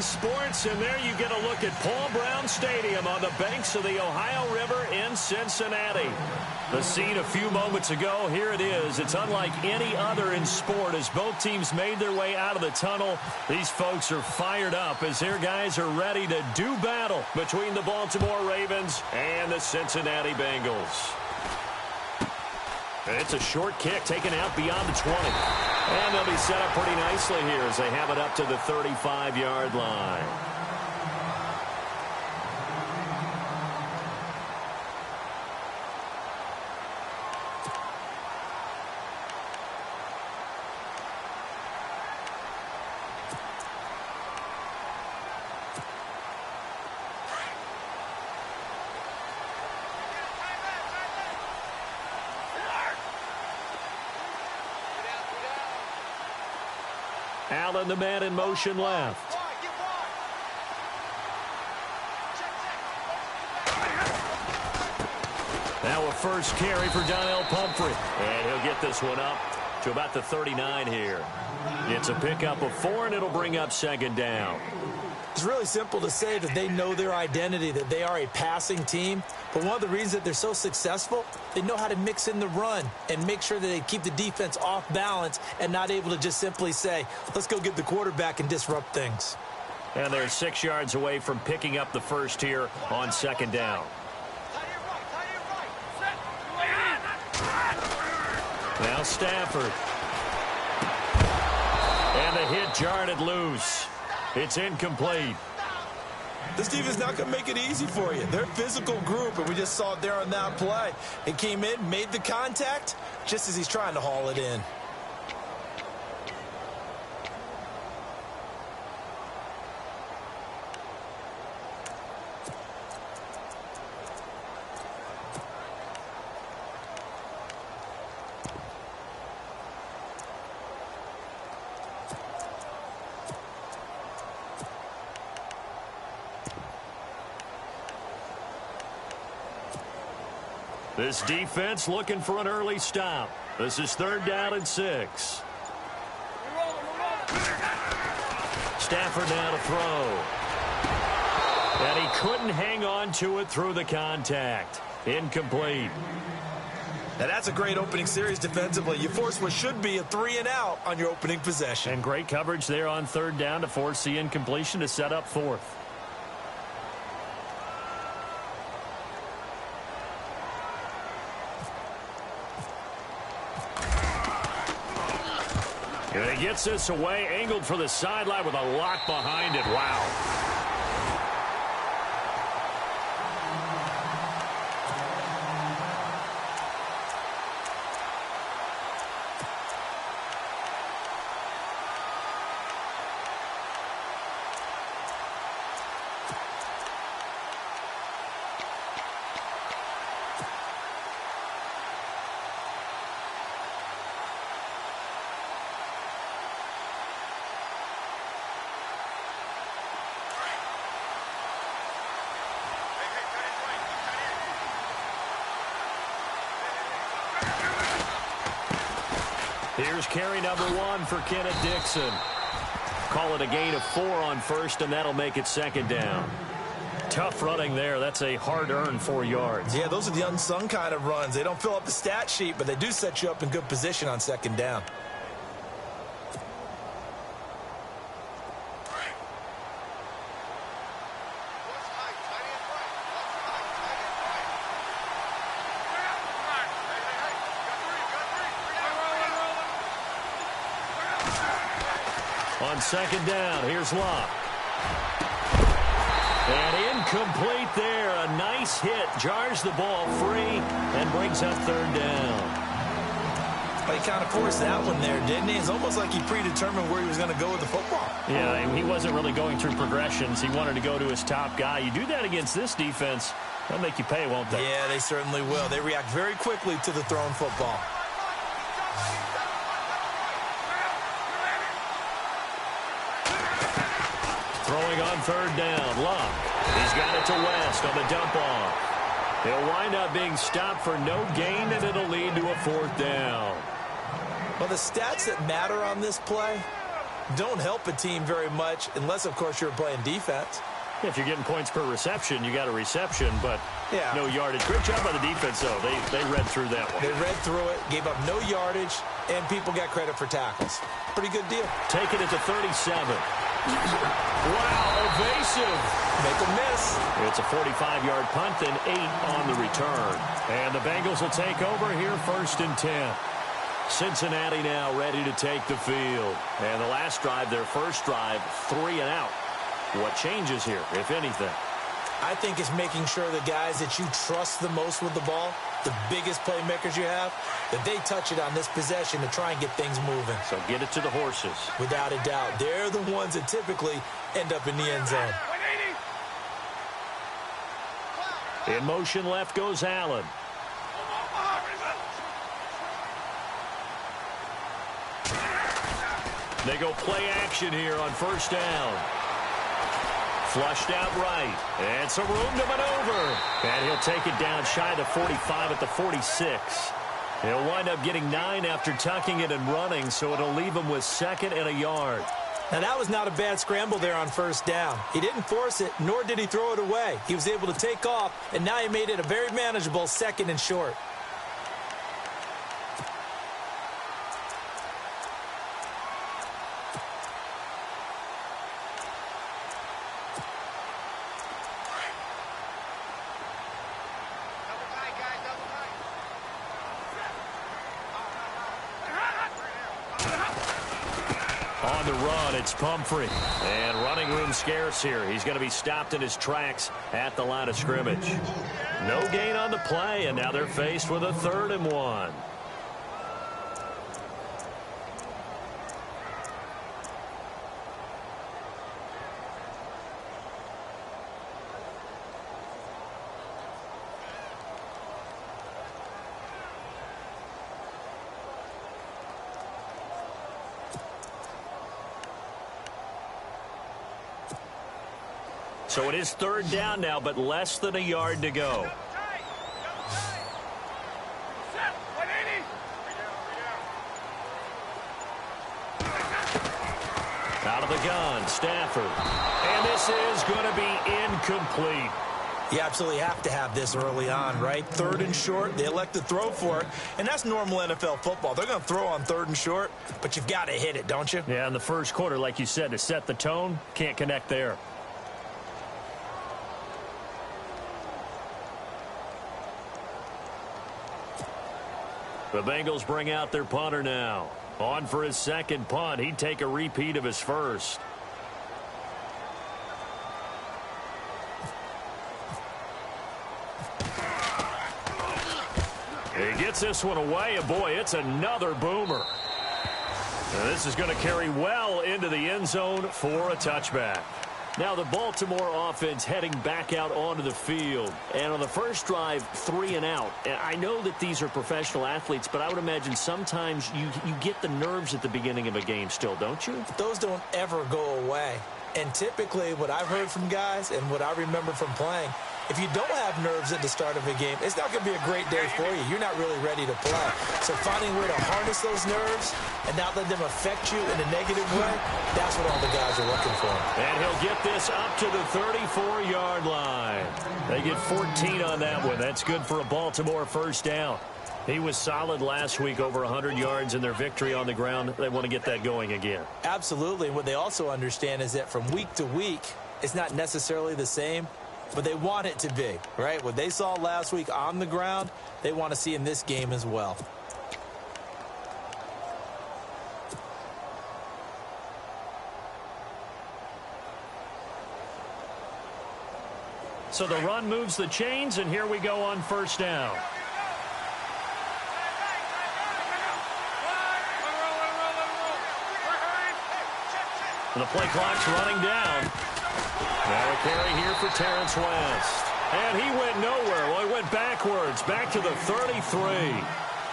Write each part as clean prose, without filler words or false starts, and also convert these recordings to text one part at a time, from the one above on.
Sports, and there you get a look at Paul Brown Stadium on the banks of the Ohio River in Cincinnati. The scene a few moments ago, here it is. It's unlike any other in sport as both teams made their way out of the tunnel. These folks are fired up as their guys are ready to do battle between the Baltimore Ravens and the Cincinnati Bengals. It's a short kick taken out beyond the 20. And they'll be set up pretty nicely here as they have it up to the 35-yard line. Allen, the man in motion left. Now a first carry for Donnell Pumphrey. And he'll get this one up to about the 39 here. It's a pickup of 4, and it'll bring up second down. It's really simple to say that they know their identity, that they are a passing team. But one of the reasons that they're so successful, they know how to mix in the run and make sure that they keep the defense off balance and not able to just simply say, let's go get the quarterback and disrupt things. And they're 6 yards away from picking up the first here on second down. Now Stafford. And the hit jarred it loose. It's incomplete. This defense is not going to make it easy for you. They're a physical group, and we just saw it there on that play. It came in, made the contact, just as he's trying to haul it in. This defense looking for an early stop. This is 3rd down and 6. Stafford now to throw. And he couldn't hang on to it through the contact. Incomplete. Now that's a great opening series defensively. You force what should be a 3-and-out on your opening possession. And great coverage there on 3rd down to force the incompletion to set up 4th. And he gets this away, angled for the sideline with a lock behind it. Wow. Here's carry number 1 for Kenneth Dixon. Call it a gain of 4 on first, and that'll make it 2nd down. Tough running there. That's a hard-earned 4 yards. Yeah, those are the unsung kind of runs. They don't fill up the stat sheet, but they do set you up in good position on 2nd down. On 2nd down, here's Locke. And incomplete there. A nice hit. Jars the ball free and brings up 3rd down. Well, he kind of forced that one there, didn't he? It's almost like he predetermined where he was going to go with the football. Yeah, and he wasn't really going through progressions. He wanted to go to his top guy. You do that against this defense, they'll make you pay, won't they? Yeah, they certainly will. They react very quickly to the thrown football. Throwing on 3rd down, Locke. He's got it to West on the dump off. He'll wind up being stopped for no gain, and it'll lead to a 4th down. Well, the stats that matter on this play, don't help a team very much unless, of course, you're playing defense. If you're getting points per reception, you got a reception, but no yardage. Great job by the defense, though. They read through that one. They read through it, gave up no yardage, and people got credit for tackles. Pretty good deal. Take it at the 37. Wow, evasive. Make a miss. It's a 45-yard punt and 8 on the return. And the Bengals will take over here 1st and 10. Cincinnati now ready to take the field. And the last drive, their first drive, 3 and out. What changes here, if anything? I think it's making sure the guys that you trust the most with the ball, the biggest playmakers you have, that they touch it on this possession to try and get things moving. So get it to the horses. Without a doubt. They're the ones that typically end up in the end zone. In motion left goes Allen. They go play action here on 1st down. Flushed out right. And some room to maneuver. And he'll take it down shy of the 45 at the 46. He'll wind up getting 9 after tucking it and running, so it'll leave him with 2nd and a yard. Now, that was not a bad scramble there on 1st down. He didn't force it, nor did he throw it away. He was able to take off, and now he made it a very manageable 2nd and short. On the run, it's Pumphrey. And running room scarce here. He's going to be stopped in his tracks at the line of scrimmage. No gain on the play, and now they're faced with a 3rd and 1. So it is 3rd down now, but less than a yard to go. Out of the gun, Stafford. And this is going to be incomplete. You absolutely have to have this early on, right? 3rd and short, they elect to throw for it, and that's normal NFL football. They're going to throw on 3rd and short, but you've got to hit it, don't you? Yeah, in the first quarter, like you said, to set the tone, can't connect there. The Bengals bring out their punter now. On for his 2nd punt. He'd take a repeat of his first. He gets this one away, and boy, it's another boomer. Now, this is going to carry well into the end zone for a touchback. Now the Baltimore offense heading back out onto the field. And on the first drive, 3 and out. And I know that these are professional athletes, but I would imagine sometimes you get the nerves at the beginning of a game still, don't you? Those don't ever go away. And typically what I've heard from guys and what I remember from playing, if you don't have nerves at the start of a game, it's not going to be a great day for you. You're not really ready to play. So finding a way to harness those nerves and not let them affect you in a negative way, that's what all the guys are looking for. And he'll get this up to the 34-yard line. They get 14 on that one. That's good for a Baltimore 1st down. He was solid last week, over 100 yards in their victory on the ground. They want to get that going again. Absolutely. And what they also understand is that from week to week, it's not necessarily the same, but they want it to be, right? What they saw last week on the ground, they want to see in this game as well. So the run moves the chains, and here we go on 1st down. The play clock's running down. Now a carry here for Terrence West. And he went nowhere. Well, he went backwards, back to the 33.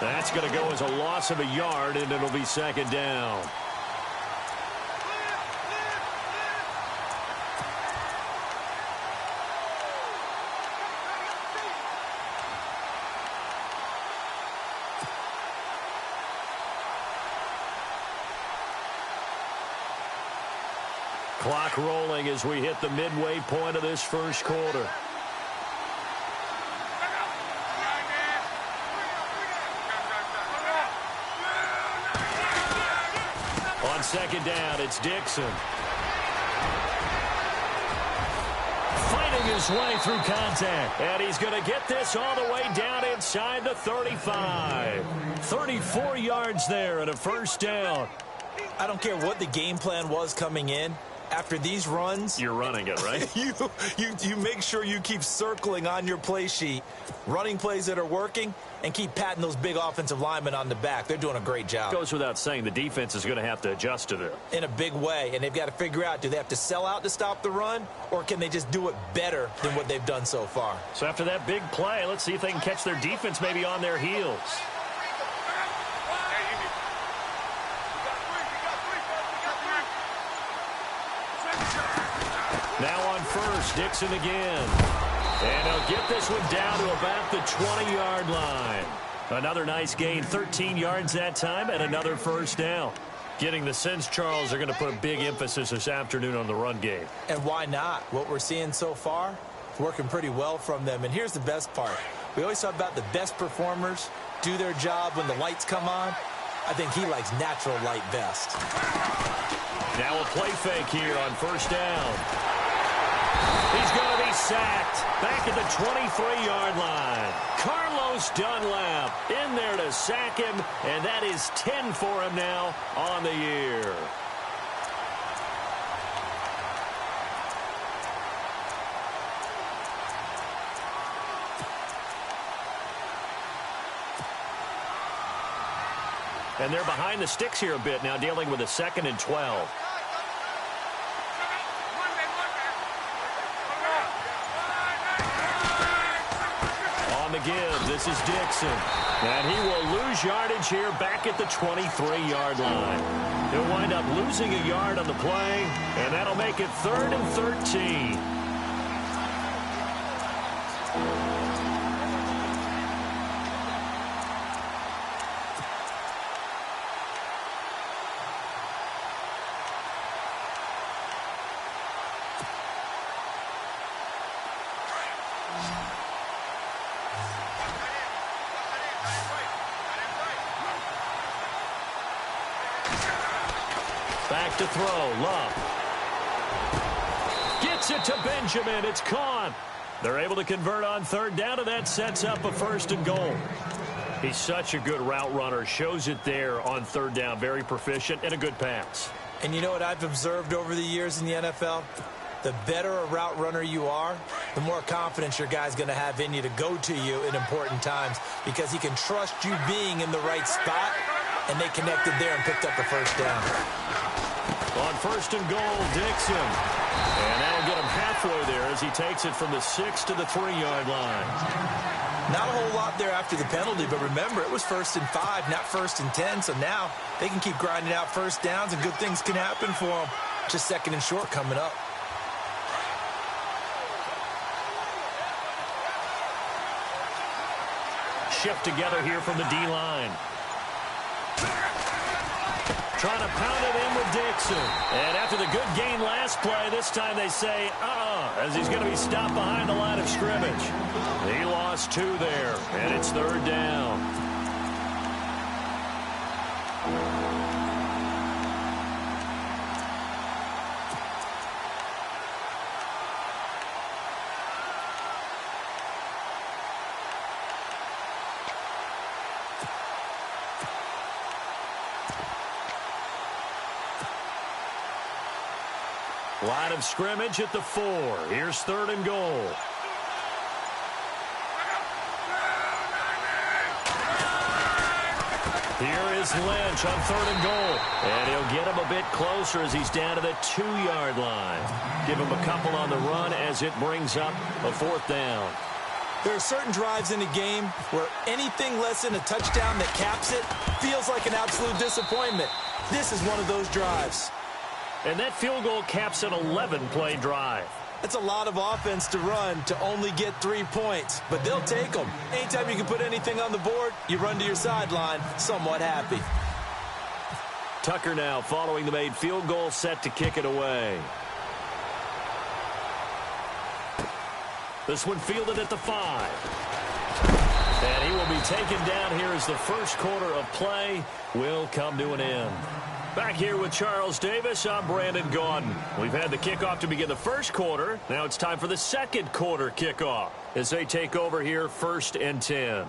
That's going to go as a loss of a yard, and it'll be 2nd down. Clock rolling as we hit the midway point of this first quarter. On second down, it's Dixon. Fighting his way through contact. And he's going to get this all the way down inside the 35. 34 yards there and a first down. I don't care what the game plan was coming in. After these runs, you're running it, right? you make sure you keep circling on your play sheet, running plays that are working, and keep patting those big offensive linemen on the back. They're doing a great job. Goes without saying the defense is going to have to adjust to this. In a big way, and they've got to figure out, do they have to sell out to stop the run, or can they just do it better than what they've done so far? So after that big play, let's see if they can catch their defense maybe on their heels. Now on first, Dixon again. And he'll get this one down to about the 20-yard line. Another nice gain, 13 yards that time, and another first down. Getting the sense, Charles, they're going to put a big emphasis this afternoon on the run game. And why not? What we're seeing so far is working pretty well from them. And here's the best part. We always talk about the best performers do their job when the lights come on. I think he likes natural light best. Now a play fake here on first down. He's going to be sacked back at the 23-yard line. Carlos Dunlap in there to sack him, and that is 10 for him now on the year. And they're behind the sticks here a bit now, dealing with a 2nd and 12. On the give, this is Dixon. And he will lose yardage here back at the 23-yard line. He'll wind up losing a yard on the play, and that'll make it 3rd and 13. Back to throw, Love. Gets it to Benjamin, it's caught. They're able to convert on 3rd down, and that sets up a 1st and goal. He's such a good route runner, shows it there on 3rd down. Very proficient and a good pass. And you know what I've observed over the years in the NFL? The better a route runner you are, the more confidence your guy's going to have in you to go to you in important times, because he can trust you being in the right spot, and they connected there and picked up a 1st down. On 1st and goal, Dixon. And that'll get him halfway there as he takes it from the 6 to the 3-yard line. Not a whole lot there after the penalty, but remember, it was 1st and 5, not 1st and 10, so now they can keep grinding out 1st downs, and good things can happen for them. Just 2nd and short coming up. Shift together here from the D-line. Trying to pound it in with Dixon. And after the good gain last play, this time they say, as he's going to be stopped behind the line of scrimmage. He lost 2 there, and it's 3rd down. Line of scrimmage at the 4. Here's 3rd and goal. Here is Lynch on 3rd and goal. And he'll get him a bit closer as he's down to the 2-yard line. Give him a couple on the run as it brings up a 4th down. There are certain drives in a game where anything less than a touchdown that caps it feels like an absolute disappointment. This is one of those drives. And that field goal caps an 11-play drive. That's a lot of offense to run to only get 3 points, but they'll take them. Anytime you can put anything on the board, you run to your sideline somewhat happy. Tucker now following the made field goal, set to kick it away. This one fielded at the 5. And he will be taken down here as the first quarter of play will come to an end. Back here with Charles Davis, I'm Brandon Gaudin. We've had the kickoff to begin the first quarter. Now it's time for the second quarter kickoff as they take over here 1st and 10.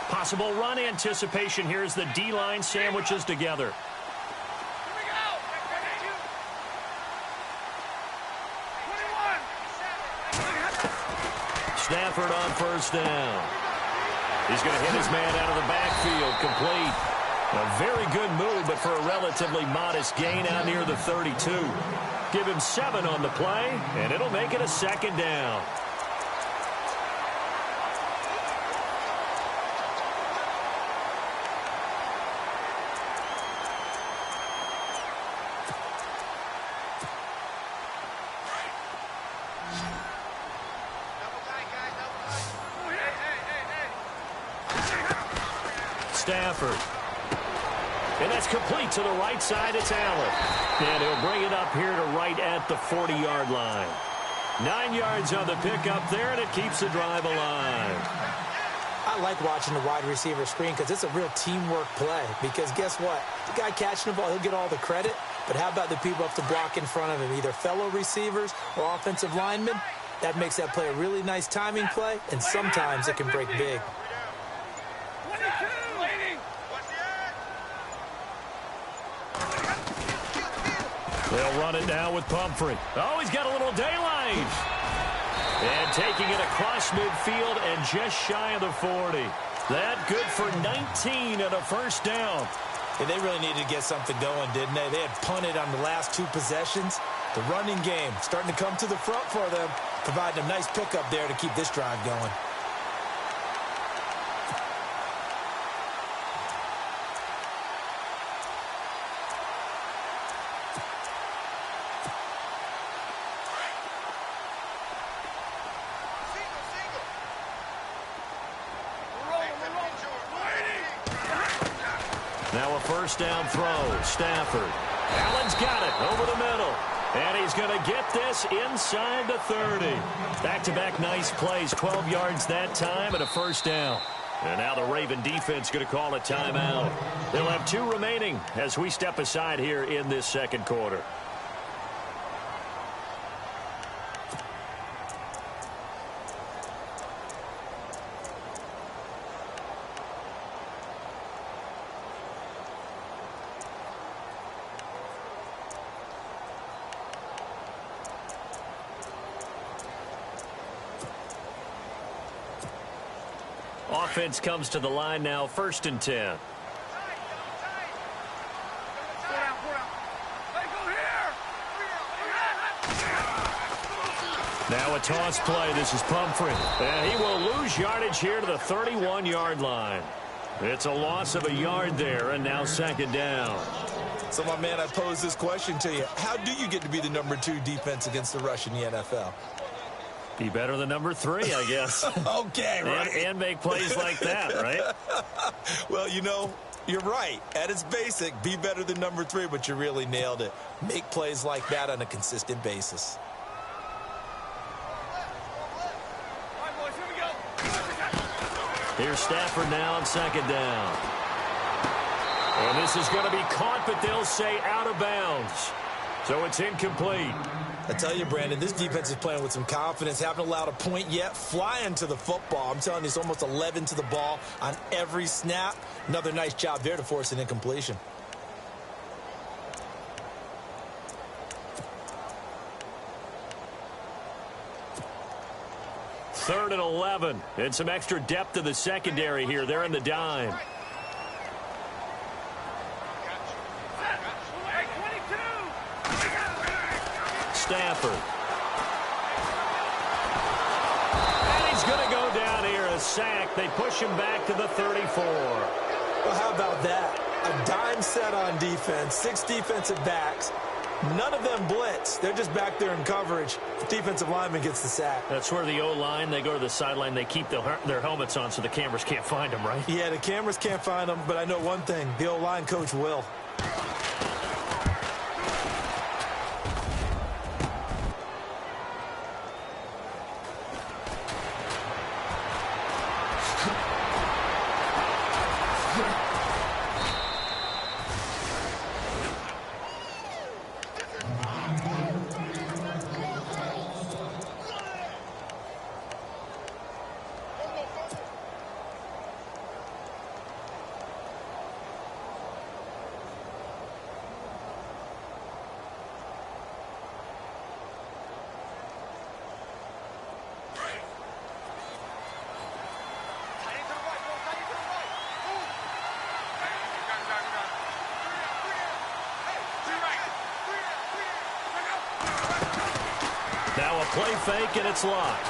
Possible run anticipation here as the D-line sandwiches together. Stafford on 1st down. He's going to hit his man out of the backfield, complete. A very good move, but for a relatively modest gain out near the 32. Give him 7 on the play, and it'll make it a 2nd down. Stafford. And that's complete to the right side. It's Allen. And he'll bring it up here to right at the 40-yard line. 9 yards on the pickup there, and it keeps the drive alive. I like watching the wide receiver screen because it's a real teamwork play. Because guess what? The guy catching the ball, he'll get all the credit. But how about the people up to block in front of him, either fellow receivers or offensive linemen? That makes that play a really nice timing play, and sometimes it can break big. They'll run it now with Pumphrey. Oh, he's got a little daylight. And taking it across midfield and just shy of the 40. That good for 19 and a 1st down. And they really needed to get something going, didn't they? They had punted on the last 2 possessions. The running game starting to come to the front for them, providing a nice pickup there to keep this drive going. Now a 1st down throw. Stafford. Allen's got it over the middle. And he's going to get this inside the 30. Back-to-back nice plays. 12 yards that time and a 1st down. And now the Raven defense going to call a timeout. They'll have 2 remaining as we step aside here in this second quarter. Offense comes to the line now, 1st and 10. Now a toss play. This is Pumphrey. And he will lose yardage here to the 31-yard line. It's a loss of a yard there, and now 2nd down. So, my man, I pose this question to you. How do you get to be the number 2 defense against the rush in the NFL? Be better than number 3, I guess. Okay, right. And make plays like that, right? Well, you know, you're right. At its basic, be better than number 3, but you really nailed it. Make plays like that on a consistent basis. All right, boys, here we go. Here's Stafford now on 2nd down. And this is going to be caught, but they'll say out of bounds. So it's incomplete. I tell you, Brandon, this defense is playing with some confidence. Haven't allowed a point yet. Flying to the football. I'm telling you, it's almost 11 to the ball on every snap. Another nice job there to force an incompletion. Third and 11. And some extra depth to the secondary here. They're in the dime. Stafford. And he's going to go down here, a sack. They push him back to the 34. Well, how about that? A dime set on defense, 6 defensive backs. None of them blitz. They're just back there in coverage. The defensive lineman gets the sack. That's where the O-line, they go to the sideline, they keep their helmets on so the cameras can't find them, right? Yeah, the cameras can't find them, but I know one thing. The O-line coach will. Now a play fake, and it's locked.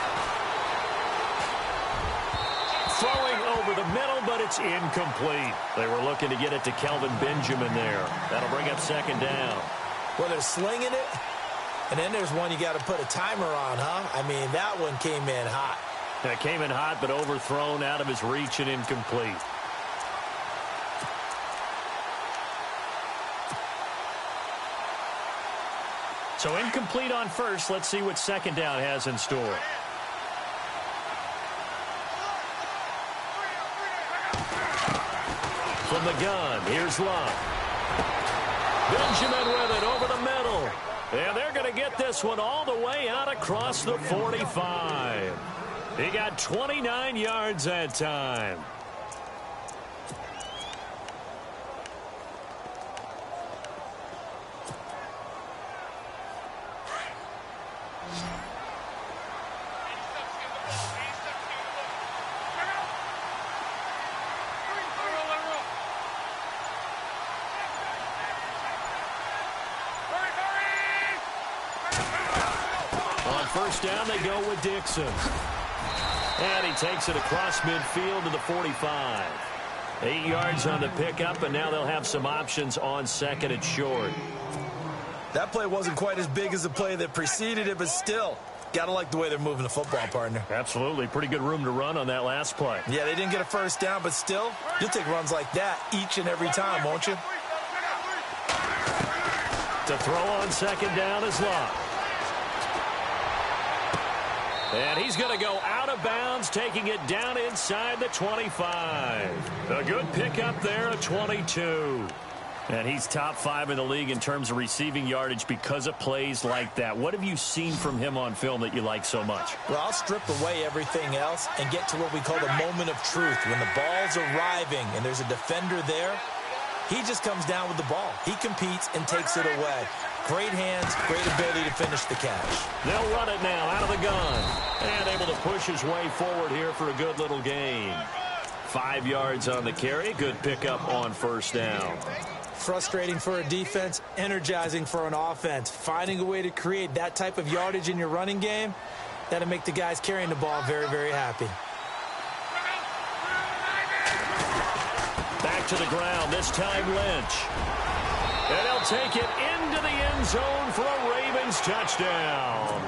Throwing over the middle, but it's incomplete. They were looking to get it to Kelvin Benjamin there. That'll bring up second down. Well, they're slinging it, and then there's one you got to put a timer on, huh? I mean, that one came in hot. That came in hot, but overthrown, out of his reach, and incomplete. So incomplete on first. Let's see what second down has in store. From the gun, here's Love. Benjamin with it over the middle. And they're going to get this one all the way out across the 45. He got 29 yards that time. First down, they go with Dixon. And he takes it across midfield to the 45. 8 yards on the pickup, and now they'll have some options on second and short. That play wasn't quite as big as the play that preceded it, but still, got to like the way they're moving the football, partner. Absolutely. Pretty good room to run on that last play. Yeah, they didn't get a first down, but still, you'll take runs like that each and every time, won't you? To throw on second down is Love. And he's going to go out of bounds, taking it down inside the 25. A good pickup there at 22. And he's top 5 in the league in terms of receiving yardage because of plays like that. What have you seen from him on film that you like so much? Well, I'll strip away everything else and get to what we call the moment of truth. When the ball's arriving and there's a defender there, he just comes down with the ball. He competes and takes it away. Great hands, great ability to finish the catch. They'll run it now out of the gun. And able to push his way forward here for a good little gain. 5 yards on the carry. Good pickup on first down. Frustrating for a defense, energizing for an offense. Finding a way to create that type of yardage in your running game, that'll make the guys carrying the ball very, very happy. Back to the ground, this time Lynch. And he'll take it into the end zone for a Ravens touchdown.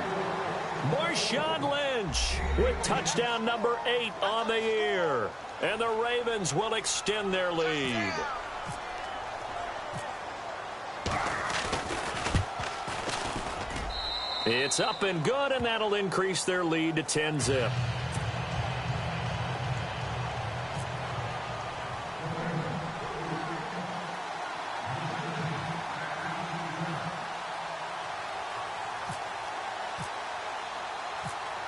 Marshawn Lynch with touchdown number 8 on the year. And the Ravens will extend their lead. It's up and good, and that'll increase their lead to 10-zip.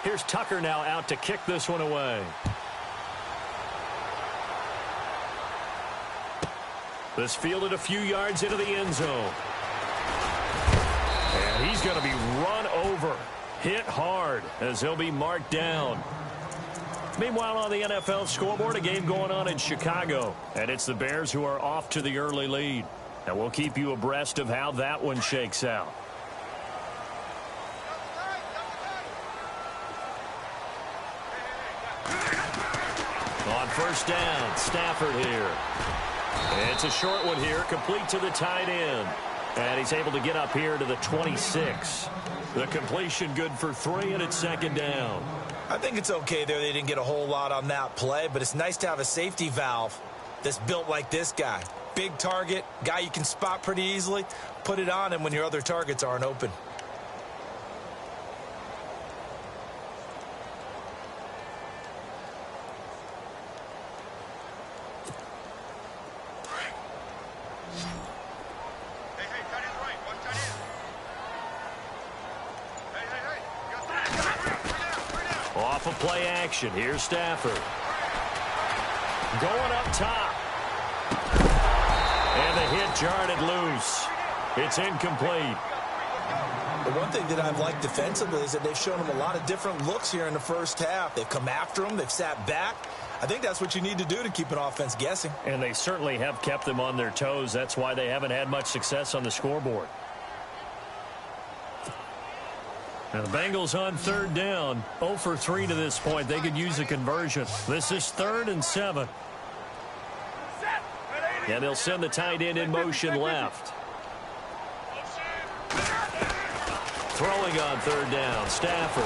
Here's Tucker now out to kick this one away. This fielded a few yards into the end zone. And he's going to be run over, hit hard, as he'll be marked down. Meanwhile, on the NFL scoreboard, a game going on in Chicago. And it's the Bears who are off to the early lead. And we'll keep you abreast of how that one shakes out. On first down, Stafford here. It's a short one here, complete to the tight end. And he's able to get up here to the 26. The completion good for 3, and it's second down. I think it's okay there. They didn't get a whole lot on that play, but it's nice to have a safety valve that's built like this guy. Big target, guy you can spot pretty easily. Put it on him when your other targets aren't open. Off of play action. Here's Stafford. Going up top. And the hit jarred it loose. It's incomplete. The one thing that I've liked defensively is that they've shown him a lot of different looks here in the first half. They've come after him. They've sat back. I think that's what you need to do to keep an offense guessing. And they certainly have kept them on their toes. That's why they haven't had much success on the scoreboard. Now the Bengals on third down. 0 for 3 to this point. They could use a conversion. This is 3rd and 7. And they'll send the tight end in motion left. Throwing on third down, Stafford.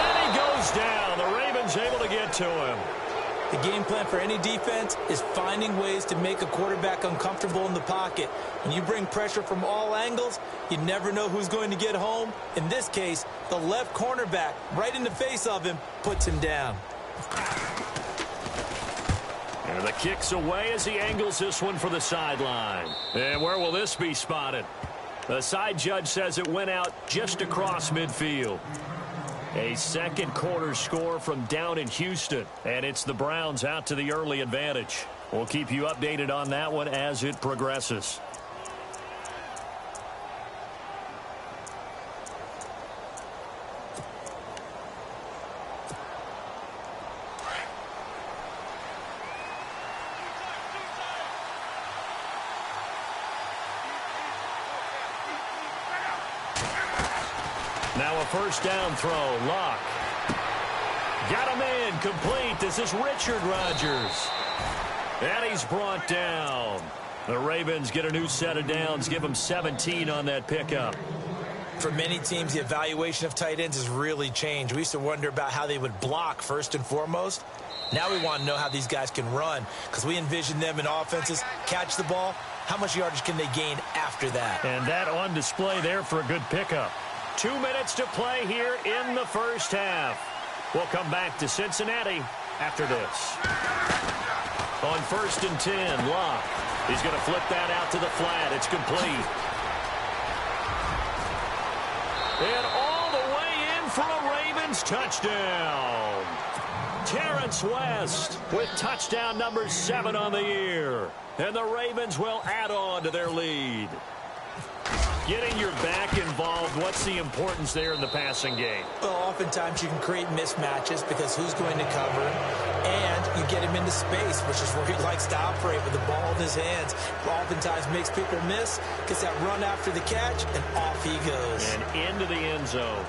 And he goes down. The Ravens able to get to him. The game plan for any defense is finding ways to make a quarterback uncomfortable in the pocket. When you bring pressure from all angles, you never know who's going to get home. In this case, the left cornerback, right in the face of him, puts him down. And the kick's away as he angles this one for the sideline. And where will this be spotted? The side judge says it went out just across midfield. A second quarter score from down in Houston. And it's the Browns out to the early advantage. We'll keep you updated on that one as it progresses. Now a first down throw. Locke. Got him in. Complete. This is Richard Rodgers. And he's brought down. The Ravens get a new set of downs. Give them 17 on that pickup. For many teams, the evaluation of tight ends has really changed. We used to wonder about how they would block first and foremost. Now we want to know how these guys can run, because we envision them in offenses catch the ball. How much yardage can they gain after that? And that on display there for a good pickup. 2 minutes to play here in the first half. We'll come back to Cincinnati after this. On 1st and 10, Locke. He's going to flip that out to the flat. It's complete. And all the way in for a Ravens touchdown. Terrence West with touchdown number 7 on the year. And the Ravens will add on to their lead. Getting your back involved, what's the importance there in the passing game? Well, oftentimes you can create mismatches because who's going to cover, and you get him into space, which is where he likes to operate with the ball in his hands. Oftentimes makes people miss, gets that run after the catch, and off he goes. And into the end zone.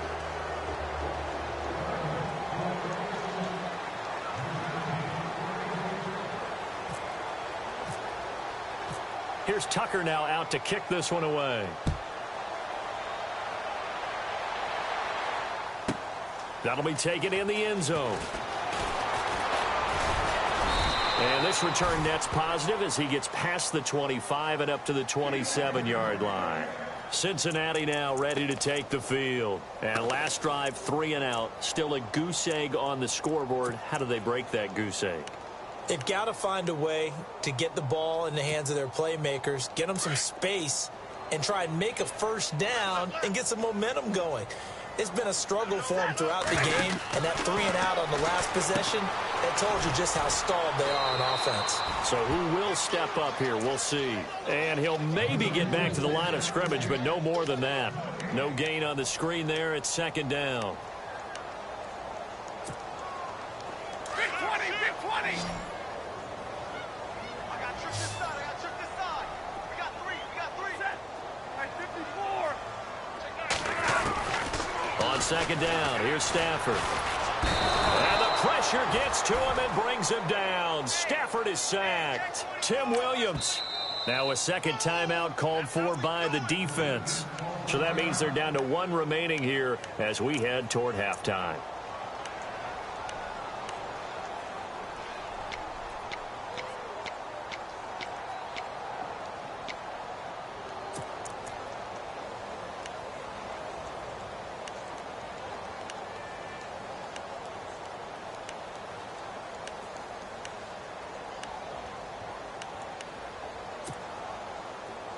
Here's Tucker now out to kick this one away. That'll be taken in the end zone. And this return net's positive as he gets past the 25 and up to the 27-yard line. Cincinnati now ready to take the field. And last drive, 3 and out. Still a goose egg on the scoreboard. How do they break that goose egg? They've got to find a way to get the ball in the hands of their playmakers, get them some space, and try and make a first down and get some momentum going. It's been a struggle for them throughout the game, and that 3 and out on the last possession, that told you just how stalled they are on offense. So who will step up here? We'll see. And he'll maybe get back to the line of scrimmage, but no more than that. No gain on the screen there. It's second down. Big 20, big 20. I got trick this side, We got three. Set. All right, 54. On second down, here's Stafford. And the Pressure gets to him and brings him down. Stafford is sacked. Tim Williams. Now a second timeout called for by the defense. So that means they're down to one remaining here as we head toward halftime.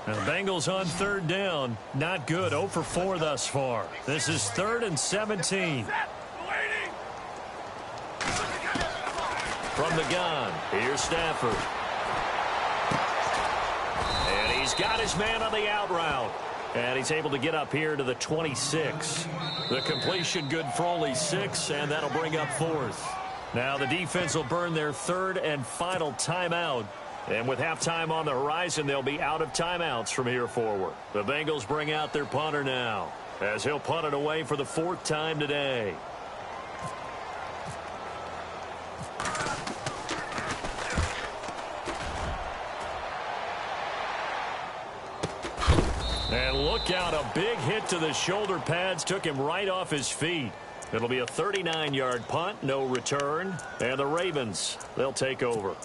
The Bengals on third down. Not good. 0 for 4 thus far. This is 3rd and 17. From the gun, here's Stafford. And he's got his man on the out route. And he's able to get up here to the 26. The completion good for only 6, and that'll bring up 4th. Now the defense will burn their 3rd and final timeout. And with halftime on the horizon, they'll be out of timeouts from here forward. The Bengals bring out their punter now, as he'll punt it away for the 4th time today. And look out, a big hit to the shoulder pads took him right off his feet. It'll be a 39-yard punt, no return. And the Ravens, they'll take over.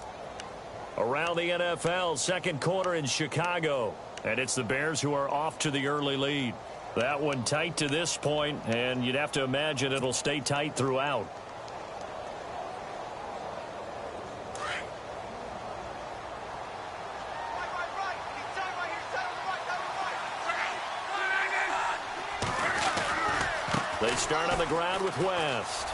Around the NFL, second quarter in Chicago. And it's the Bears who are off to the early lead. That one tight to this point, and you'd have to imagine it'll stay tight throughout. They start on the ground with West.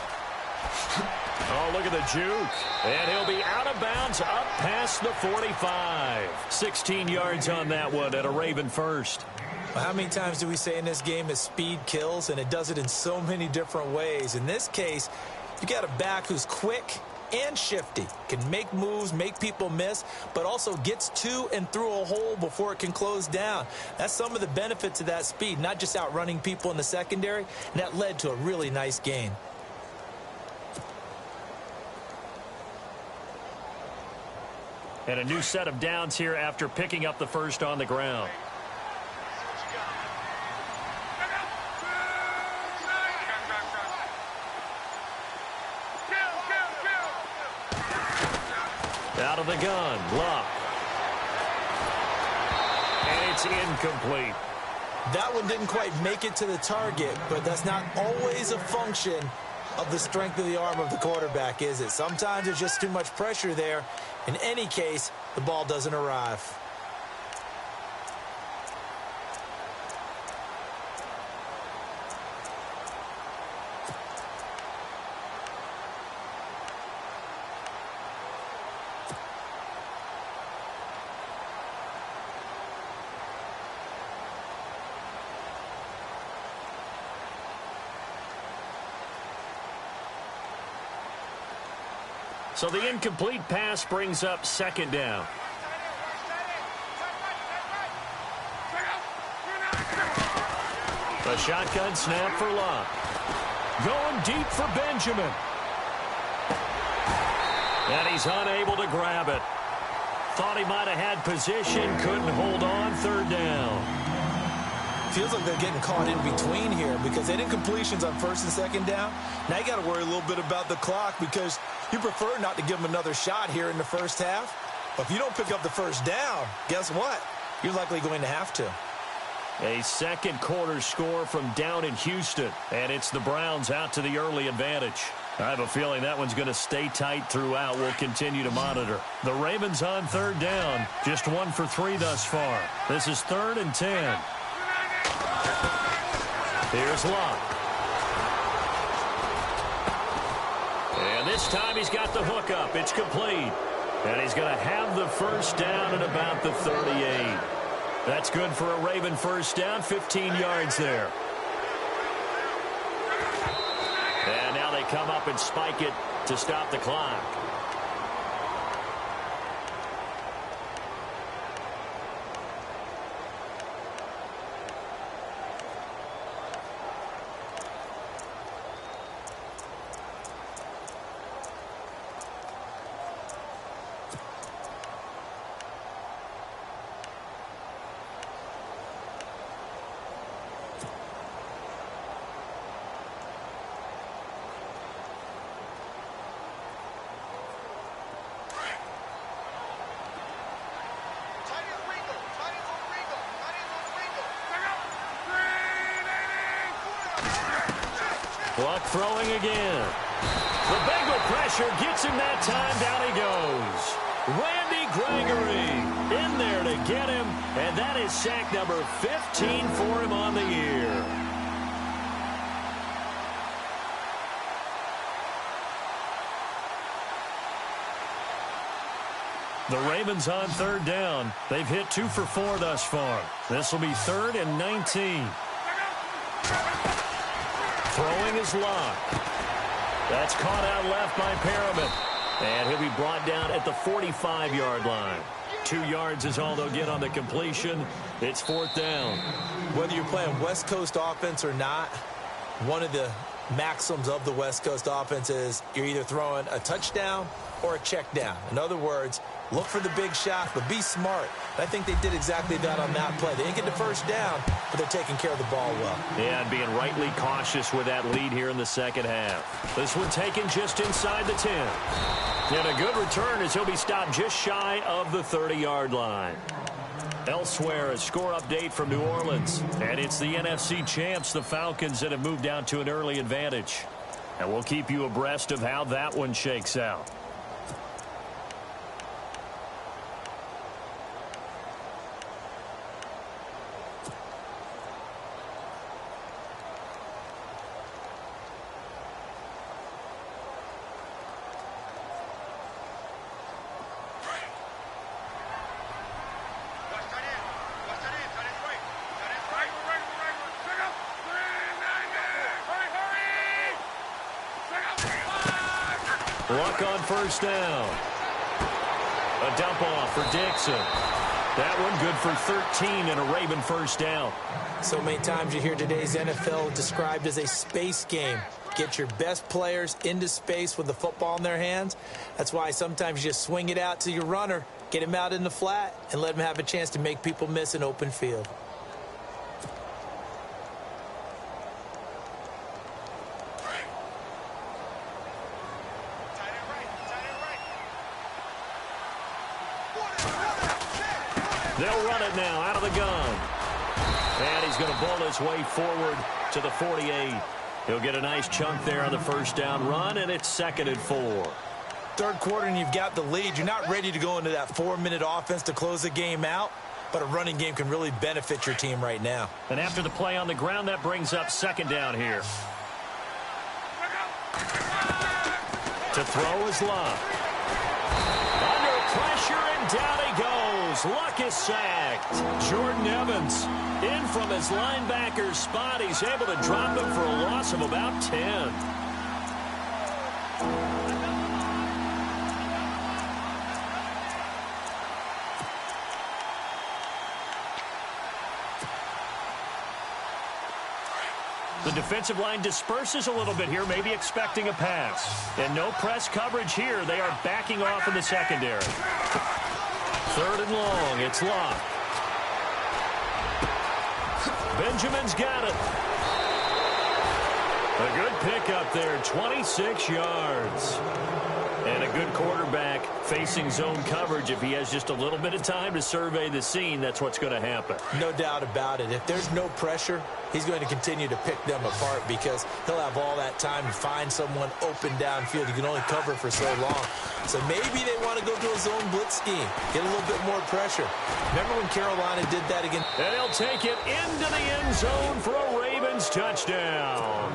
Oh, look at the juke. And he'll be out of bounds up past the 45. 16 yards on that one and a Raven first. Well, how many times do we say in this game is speed kills, and it does it in so many different ways. In this case, you got a back who's quick and shifty, can make moves, make people miss, but also gets to and through a hole before it can close down. That's some of the benefits of that speed, not just outrunning people in the secondary, and that led to a really nice gain. And a new set of downs here after picking up the first on the ground. Out of the gun, Luck. And it's incomplete. That one didn't quite make it to the target, but that's not always a function of the strength of the arm of the quarterback, is it? Sometimes there's just too much pressure there. In any case, the ball doesn't arrive. So the incomplete pass brings up second down. The shotgun snap for Luck. Going deep for Benjamin. And he's unable to grab it. Thought he might have had position, couldn't hold on, third down. Feels like they're getting caught in between here because they did completions on first and second down. Now you got to worry a little bit about the clock because you prefer not to give them another shot here in the first half. But if you don't pick up the first down, guess what? You're likely going to have to. A second quarter score from down in Houston, and it's the Browns out to the early advantage. I have a feeling that one's going to stay tight throughout. We'll continue to monitor. The Ravens on third down, just 1 for 3 thus far. This is 3rd and 10. Here's Luck. And this time he's got the hook up. It's complete. And he's going to have the first down at about the 38. That's good for a Raven first down, 15 yards there. And now they come up and spike it to stop the clock. Luck throwing again. The Bengal pressure gets him that time. Down he goes. Randy Gregory in there to get him, and that is sack number 15 for him on the year. The Ravens on third down. They've hit 2 for 4 thus far. This will be 3rd and 19. Throwing is Locke. That's caught out left by Perriman. And he'll be brought down at the 45-yard line. 2 yards is all they'll get on the completion. It's 4th down. Whether you're playing West Coast offense or not, one of the maxims of the West Coast offense is you're either throwing a touchdown or a check down. In other words, look for the big shot, but be smart. I think they did exactly that on that play. They didn't get the first down, but they're taking care of the ball well. Yeah, and being rightly cautious with that lead here in the second half. This one taken just inside the 10. And a good return as he'll be stopped just shy of the 30-yard line. Elsewhere, a score update from New Orleans. And it's the NFC champs, the Falcons, that have moved down to an early advantage. And we'll keep you abreast of how that one shakes out. Luck on first down. A dump off for Dixon. That one good for 13 and a Raven first down. So many times you hear today's NFL described as a space game. Get your best players into space with the football in their hands. That's why sometimes you just swing it out to your runner, get him out in the flat, and let him have a chance to make people miss an open field. They'll run it now out of the gun. And he's going to bowl his way forward to the 48. He'll get a nice chunk there on the first down run, and it's 2nd and 4. Third quarter and you've got the lead. You're not ready to go into that 4-minute offense to close the game out, but a running game can really benefit your team right now. And after the play on the ground, that brings up 2nd down here. To throw is Locke. Under pressure, and down he goes. Luck is sacked. Jordan Evans in from his linebacker spot. He's able to drop him for a loss of about 10. The defensive line disperses a little bit here, maybe expecting a pass. And no press coverage here. They are backing off in the secondary. 3rd and long. It's Locke. Benjamin's got it. A good pickup there, 26 yards. And a good quarterback facing zone coverage. If he has just a little bit of time to survey the scene, that's what's going to happen. No doubt about it. If there's no pressure, he's going to continue to pick them apart because he'll have all that time to find someone open downfield. He can only cover for so long. So maybe they want to go to a zone blitz scheme, get a little bit more pressure. Remember when Carolina did that again? And he'll take it into the end zone for a Ravens touchdown.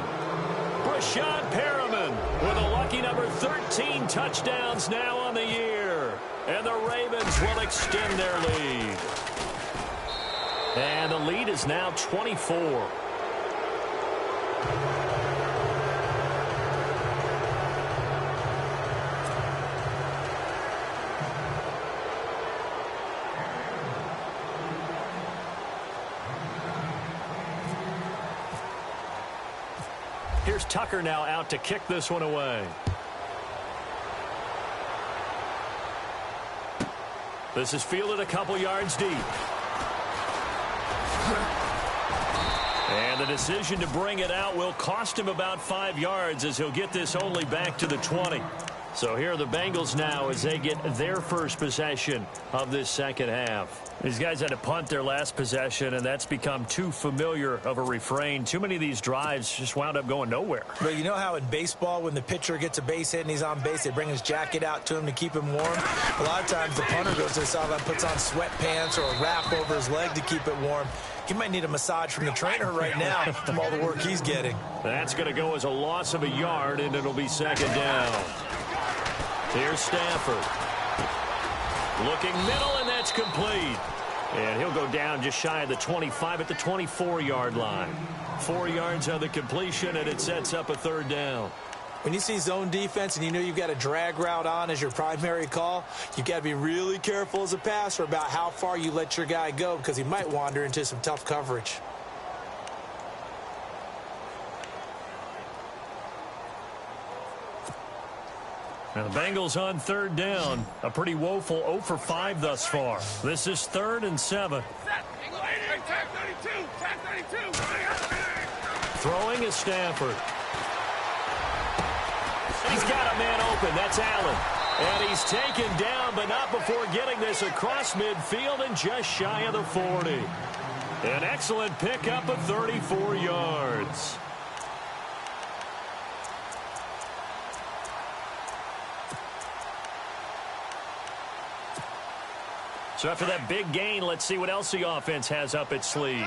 Brashad Perriman with a lucky number 13 touchdowns now on the year. And the Ravens will extend their lead. And the lead is now 24. Here's Tucker now out to kick this one away. This is fielded a couple yards deep. And the decision to bring it out will cost him about 5 yards as he'll get this only back to the 20. So here are the Bengals now as they get their first possession of this second half. These guys had to punt their last possession, and that's become too familiar of a refrain. Too many of these drives just wound up going nowhere. But you know how in baseball, when the pitcher gets a base hit and he's on base, they bring his jacket out to him to keep him warm? A lot of times the punter goes to the sideline, puts on sweatpants or a wrap over his leg to keep it warm. He might need a massage from the trainer right now from all the work he's getting. That's going to go as a loss of a yard, and it'll be second down. Here's Stafford. Looking middle, and that's complete. And he'll go down just shy of the 25 at the 24-yard line. 4 yards on the completion, and it sets up a third down. When you see zone defense and you know you've got a drag route on as your primary call, you've got to be really careful as a passer about how far you let your guy go because he might wander into some tough coverage. Now the Bengals on third down. A pretty woeful 0 for 5 thus far. This is 3rd and 7. Throwing is Stafford. He's got a man open. That's Allen. And he's taken down, but not before getting this across midfield and just shy of the 40. An excellent pickup of 34 yards. So after that big gain, let's see what else the offense has up its sleeve.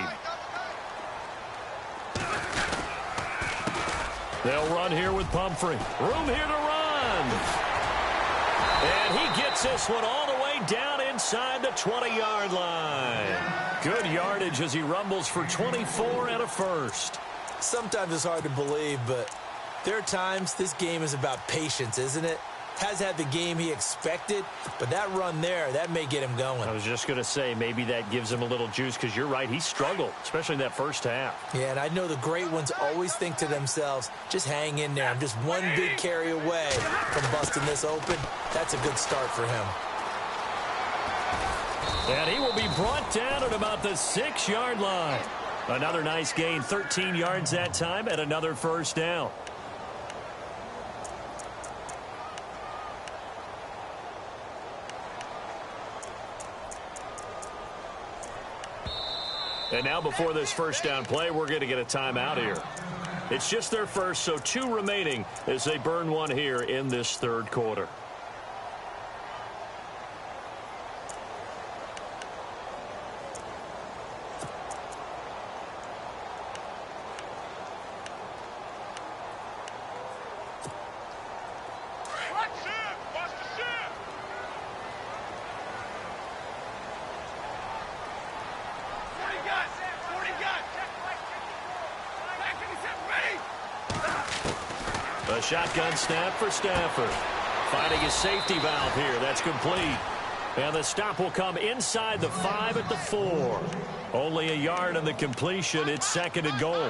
They'll run here with Pumphrey. Room here to run. And he gets this one all the way down inside the 20-yard line. Good yardage as he rumbles for 24 and a first. Sometimes it's hard to believe, but there are times this game is about patience, isn't it? Has had the game he expected, but that run there, that may get him going. I was just going to say, maybe that gives him a little juice because you're right, he struggled, especially in that first half. Yeah, and I know the great ones always think to themselves, just hang in there. I'm just one big carry away from busting this open. That's a good start for him. And he will be brought down at about the 6-yard line. Another nice gain, 13 yards that time, and another first down. And now before this first down play, we're going to get a timeout here. It's just their first, so 2 remaining as they burn one here in this third quarter. A shotgun snap for Stafford. Finding his safety valve here. That's complete. And the stop will come inside the 5 at the 4. Only a yard on the completion. It's 2nd and goal.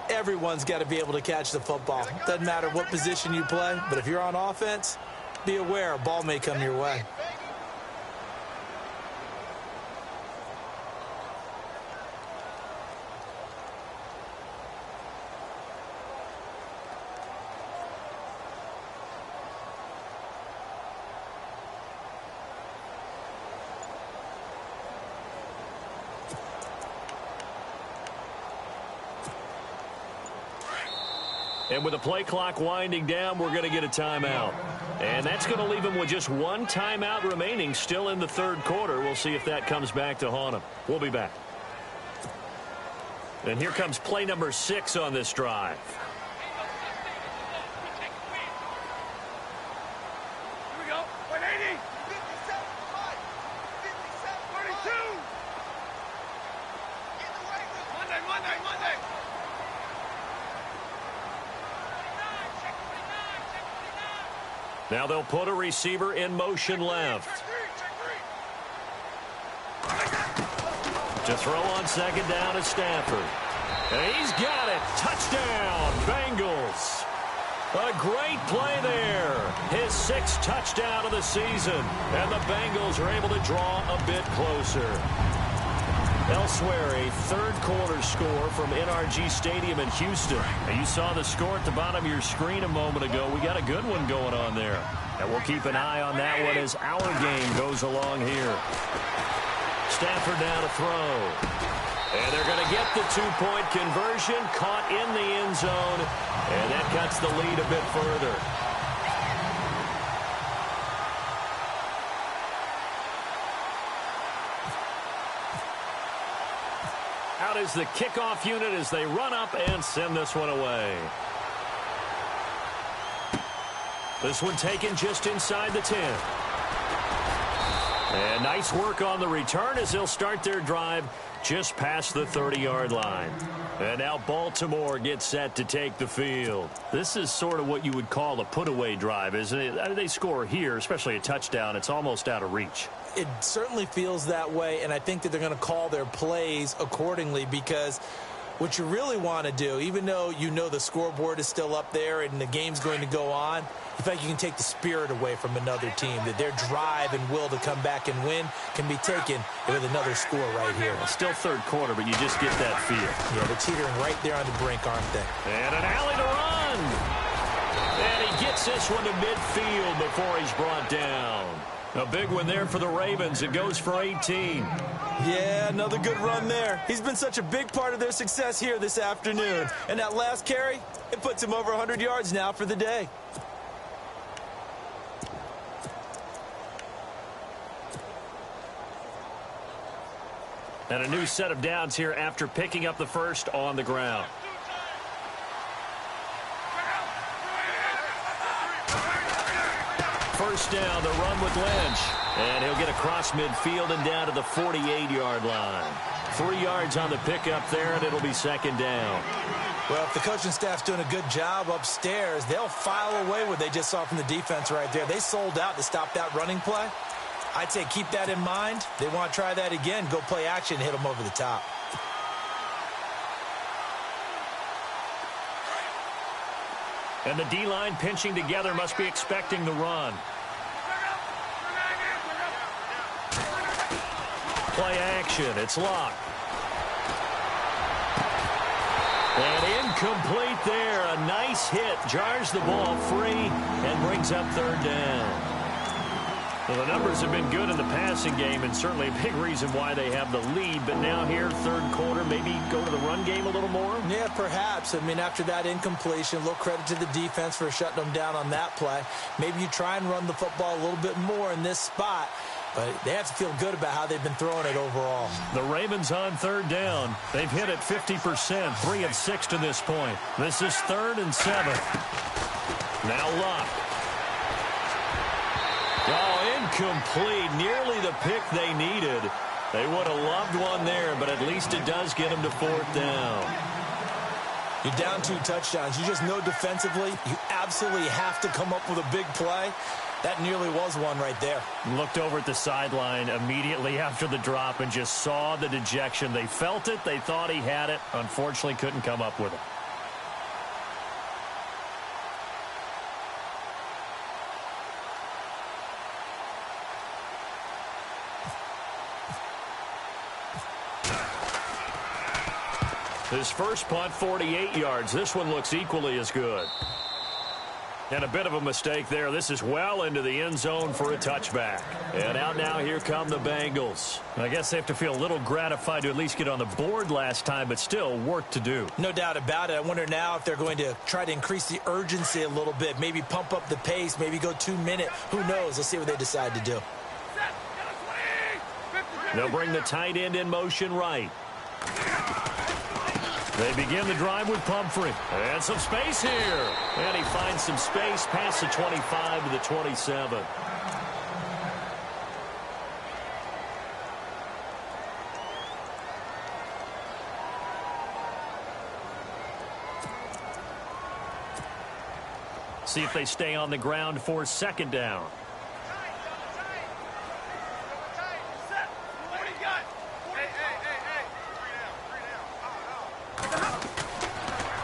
Everyone's got to be able to catch the football. Doesn't matter what position you play, but if you're on offense, be aware a ball may come your way. And with the play clock winding down, we're going to get a timeout. And that's going to leave him with just 1 timeout remaining still in the third quarter. We'll see if that comes back to haunt him. We'll be back. And here comes play number 6 on this drive. Here we go. 180. 57, 32. Monday. Now they'll put a receiver in motion left. To throw on second down is Stafford. And he's got it. Touchdown, Bengals. A great play there. His 6th touchdown of the season. And the Bengals are able to draw a bit closer. Elsewhere, a third-quarter score from NRG Stadium in Houston. And you saw the score at the bottom of your screen a moment ago. We got a good one going on there. And we'll keep an eye on that one as our game goes along here. Stafford now to throw. And they're going to get the two-point conversion, caught in the end zone, and that cuts the lead a bit further. Out is the kickoff unit as they run up and send this one away. This one taken just inside the 10. And nice work on the return as they'll start their drive just past the 30-yard line. And now Baltimore gets set to take the field. This is sort of what you would call a put-away drive, isn't it? I mean, they score here, especially a touchdown. It's almost out of reach. It certainly feels that way, and I think that they're going to call their plays accordingly, because what you really want to do, even though you know the scoreboard is still up there and the game's going to go on, you feel like you can take the spirit away from another team, that their drive and will to come back and win can be taken with another score right here. Still third quarter, but you just get that feel. Yeah, they're teetering right there on the brink, aren't they? And an alley to run. And he gets this one to midfield before he's brought down. A big one there for the Ravens. It goes for 18. Yeah, another good run there. He's been such a big part of their success here this afternoon. And that last carry, it puts him over 100 yards now for the day. And a new set of downs here after picking up the first on the ground. First down, the run with Lynch. And he'll get across midfield and down to the 48-yard line. 3 yards on the pickup there, and it'll be second down. Well, if the coaching staff's doing a good job upstairs, they'll file away what they just saw from the defense right there. They sold out to stop that running play. I'd say keep that in mind. They want to try that again. Go play action, hit them over the top. And the D-line pinching together, must be expecting the run. Play action. It's locked. And incomplete there. A nice hit. Jars the ball free and brings up third down. Well, the numbers have been good in the passing game, and certainly a big reason why they have the lead. But now here, third quarter, maybe go to the run game a little more? Yeah, perhaps. I mean, after that incompletion, a little credit to the defense for shutting them down on that play. Maybe you try and run the football a little bit more in this spot. But they have to feel good about how they've been throwing it overall. The Ravens on third down. They've hit it 50%, 3 of 6 to this point. This is 3rd and 7. Now Luck. Oh, incomplete. Nearly the pick they needed. They would have loved one there, but at least it does get them to 4th down. You're down 2 touchdowns. You just know defensively you absolutely have to come up with a big play. That nearly was one right there. Looked over at the sideline immediately after the drop and just saw the dejection. They felt it. They thought he had it. Unfortunately, couldn't come up with it. His first punt, 48 yards. This one looks equally as good. And a bit of a mistake there. This is well into the end zone for a touchback. And out now, here come the Bengals. I guess they have to feel a little gratified to at least get on the board last time, but still work to do. No doubt about it. I wonder now if they're going to try to increase the urgency a little bit, maybe pump up the pace, maybe go 2 minute. Who knows? Let's see what they decide to do. They'll bring the tight end in motion right. They begin the drive with Pumphrey. And some space here. And he finds some space past the 25 to the 27. See if they stay on the ground for second down.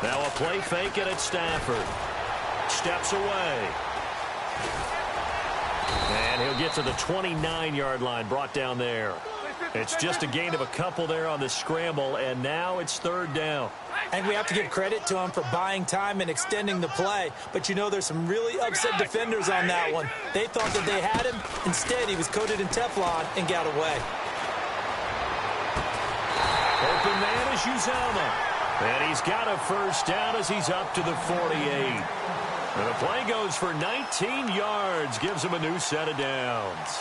Now a play fake, and it's Stafford. Steps away. And he'll get to the 29-yard line, brought down there. It's just a gain of a couple there on the scramble, and now it's third down. And we have to give credit to him for buying time and extending the play. But you know there's some really upset defenders on that one. They thought that they had him. Instead, he was coated in Teflon and got away. Open man is Uzama. And he's got a first down as he's up to the 48. And the play goes for 19 yards. Gives him a new set of downs.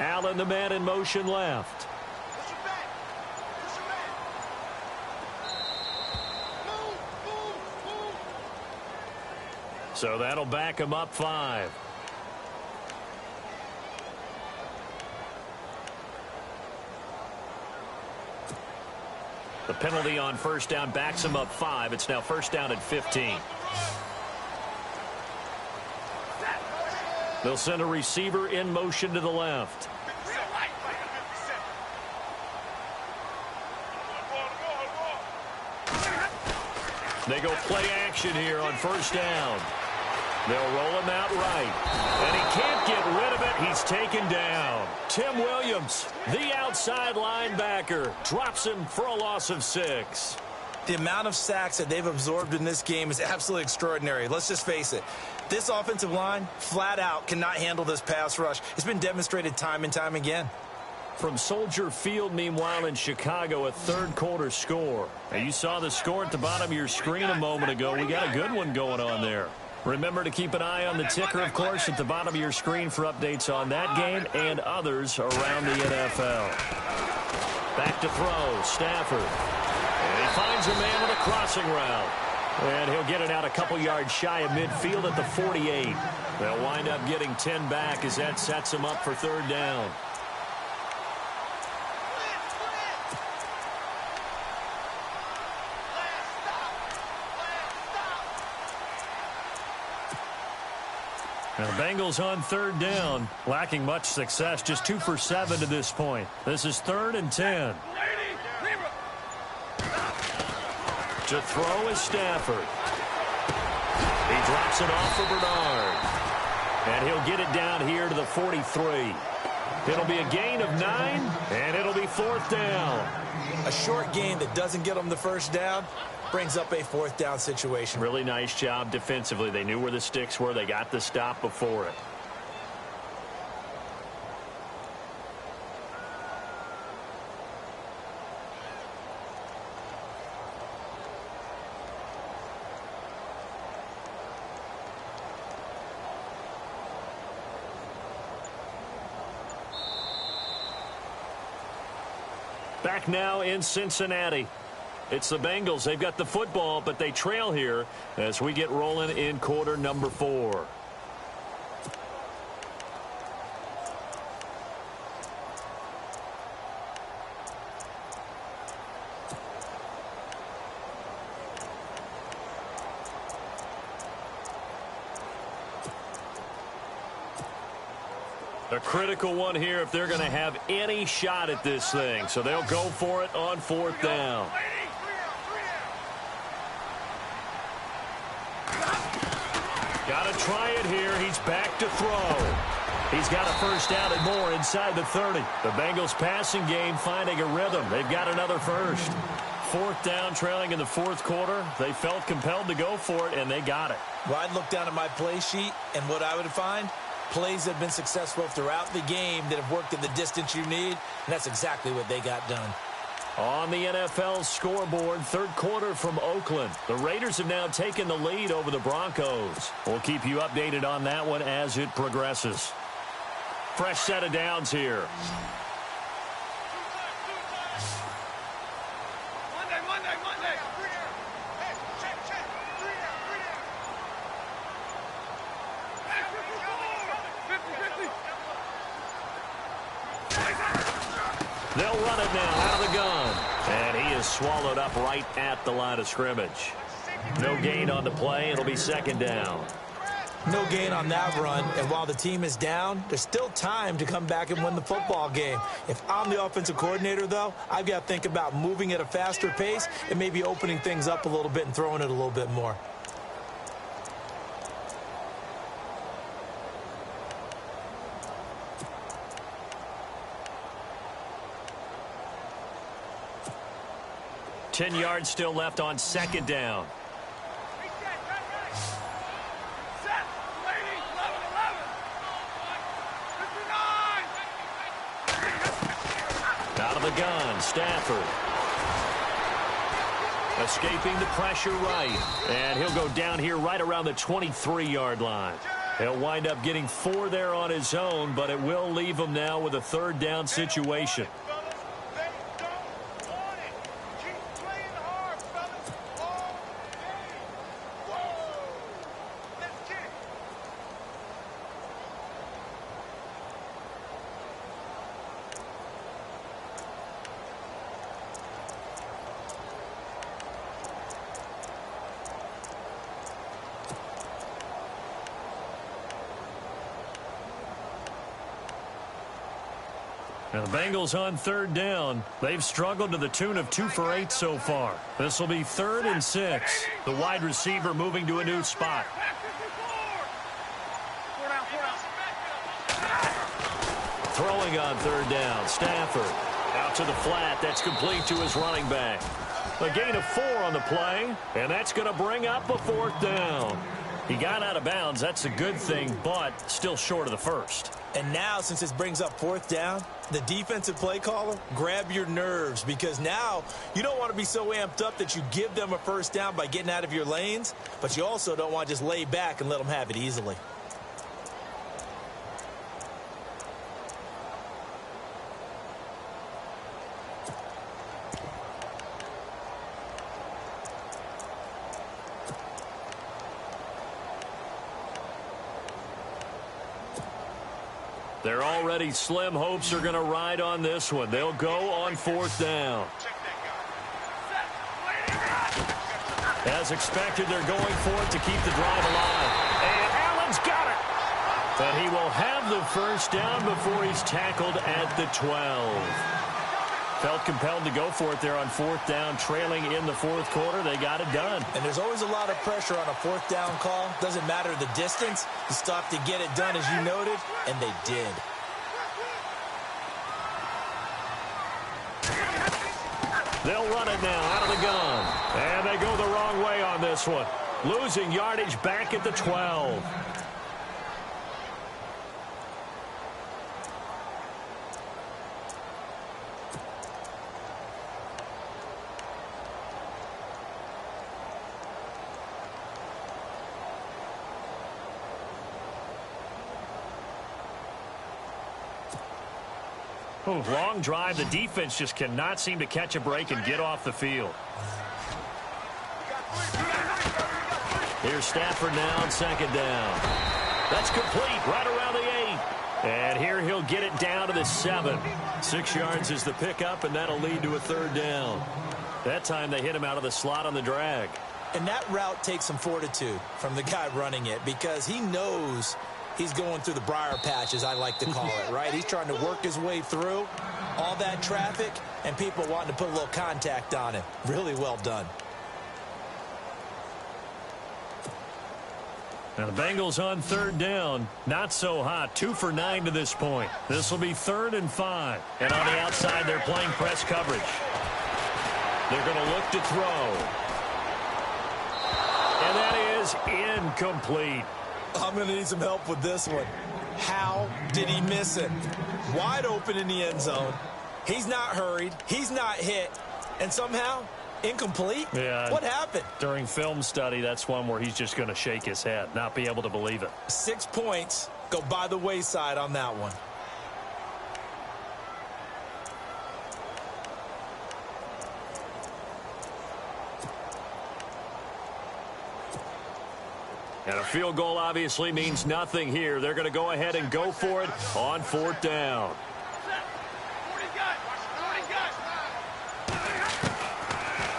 Allen, the man in motion left. So that'll back him up 5. The penalty on first down backs him up 5. It's now first down at 15. They'll send a receiver in motion to the left. They go play action here on first down. They'll roll him out right. And he can't get rid of it. He's taken down. Tim Williams, the outside linebacker, drops him for a loss of 6. The amount of sacks that they've absorbed in this game is absolutely extraordinary. Let's just face it. This offensive line, flat out, cannot handle this pass rush. It's been demonstrated time and time again. From Soldier Field, meanwhile, in Chicago, a third-quarter score. Now, you saw the score at the bottom of your screen a moment ago. We got a good one going on there. Remember to keep an eye on the ticker, of course, at the bottom of your screen for updates on that game and others around the NFL. Back to throw, Stafford. And he finds a man with a crossing route. And he'll get it out a couple yards shy of midfield at the 48. They'll wind up getting 10 back as that sets him up for third down. Now, the Bengals on third down, lacking much success, just 2 for 7 to this point. This is 3rd and 10. To throw is Stafford. He drops it off for Bernard. And he'll get it down here to the 43. It'll be a gain of 9, and it'll be 4th down. A short gain that doesn't get them the first down brings up a 4th down situation. Really nice job defensively. They knew where the sticks were. They got the stop before it. Back now in Cincinnati. It's the Bengals. They've got the football, but they trail here as we get rolling in quarter number 4. A critical one here if they're going to have any shot at this thing. So they'll go for it on 4th down. Got to try it here. He's back to throw. He's got a first down and more inside the 30. The Bengals passing game finding a rhythm. They've got another first. 4th down, trailing in the 4th quarter. They felt compelled to go for it, and they got it. Well, I'd look down at my play sheet, and what I would find, plays that have been successful throughout the game that have worked in the distance you need, and that's exactly what they got done. On the NFL scoreboard, 3rd quarter from Oakland. The Raiders have now taken the lead over the Broncos. We'll keep you updated on that one as it progresses. Fresh set of downs here. They'll run it now out of the gun. And he is swallowed up right at the line of scrimmage. No gain on the play. It'll be second down. No gain on that run, and while the team is down, there's still time to come back and win the football game. If I'm the offensive coordinator, though, I've got to think about moving at a faster pace and maybe opening things up a little bit and throwing it a little bit more. Ten yards still left on second down. Out of the gun, Stafford. Escaping the pressure right. And he'll go down here right around the 23-yard line. He'll wind up getting 4 there on his own, but it will leave him now with a third down situation. Now the Bengals on third down. They've struggled to the tune of 2 for 8 so far. This will be 3rd and 6. The wide receiver moving to a new spot. Throwing on third down, Stafford. Out to the flat. That's complete to his running back. A gain of 4 on the play, and that's going to bring up a 4th down. He got out of bounds. That's a good thing, but still short of the first. And now, since this brings up 4th down, the defensive play caller, grab your nerves, because now you don't want to be so amped up that you give them a first down by getting out of your lanes, but you also don't want to just lay back and let them have it easily. They're already slim hopes are going to ride on this one. They'll go on 4th down. As expected, they're going for it to keep the drive alive. And Allen's got it. But he will have the first down before he's tackled at the 12. Felt compelled to go for it there on 4th down, trailing in the 4th quarter. They got it done. And there's always a lot of pressure on a 4th down call. Doesn't matter the distance. You still have to get it done, as you noted, and they did. They'll run it now out of the gun. And they go the wrong way on this one. Losing yardage back at the 12. Long drive. The defense just cannot seem to catch a break and get off the field. Here's Stafford now on 2nd down. That's complete right around the 8. And here he'll get it down to the 7. 6 yards is the pickup, and that'll lead to a 3rd down. That time they hit him out of the slot on the drag. And that route takes some fortitude from the guy running it, because he knows he's going through the briar patch, as I like to call it, right? He's trying to work his way through all that traffic and people wanting to put a little contact on him. Really well done. Now the Bengals on 3rd down. Not so hot. 2 for 9 to this point. This will be 3rd and 5. And on the outside, they're playing press coverage. They're going to look to throw. And that is incomplete. I'm going to need some help with this one. How did he miss it? Wide open in the end zone. He's not hurried. He's not hit. And somehow, incomplete? Yeah. What happened? During film study, that's one where he's just going to shake his head, not be able to believe it. 6 points go by the wayside on that one. And a field goal obviously means nothing here. They're going to go ahead and go for it on 4th down.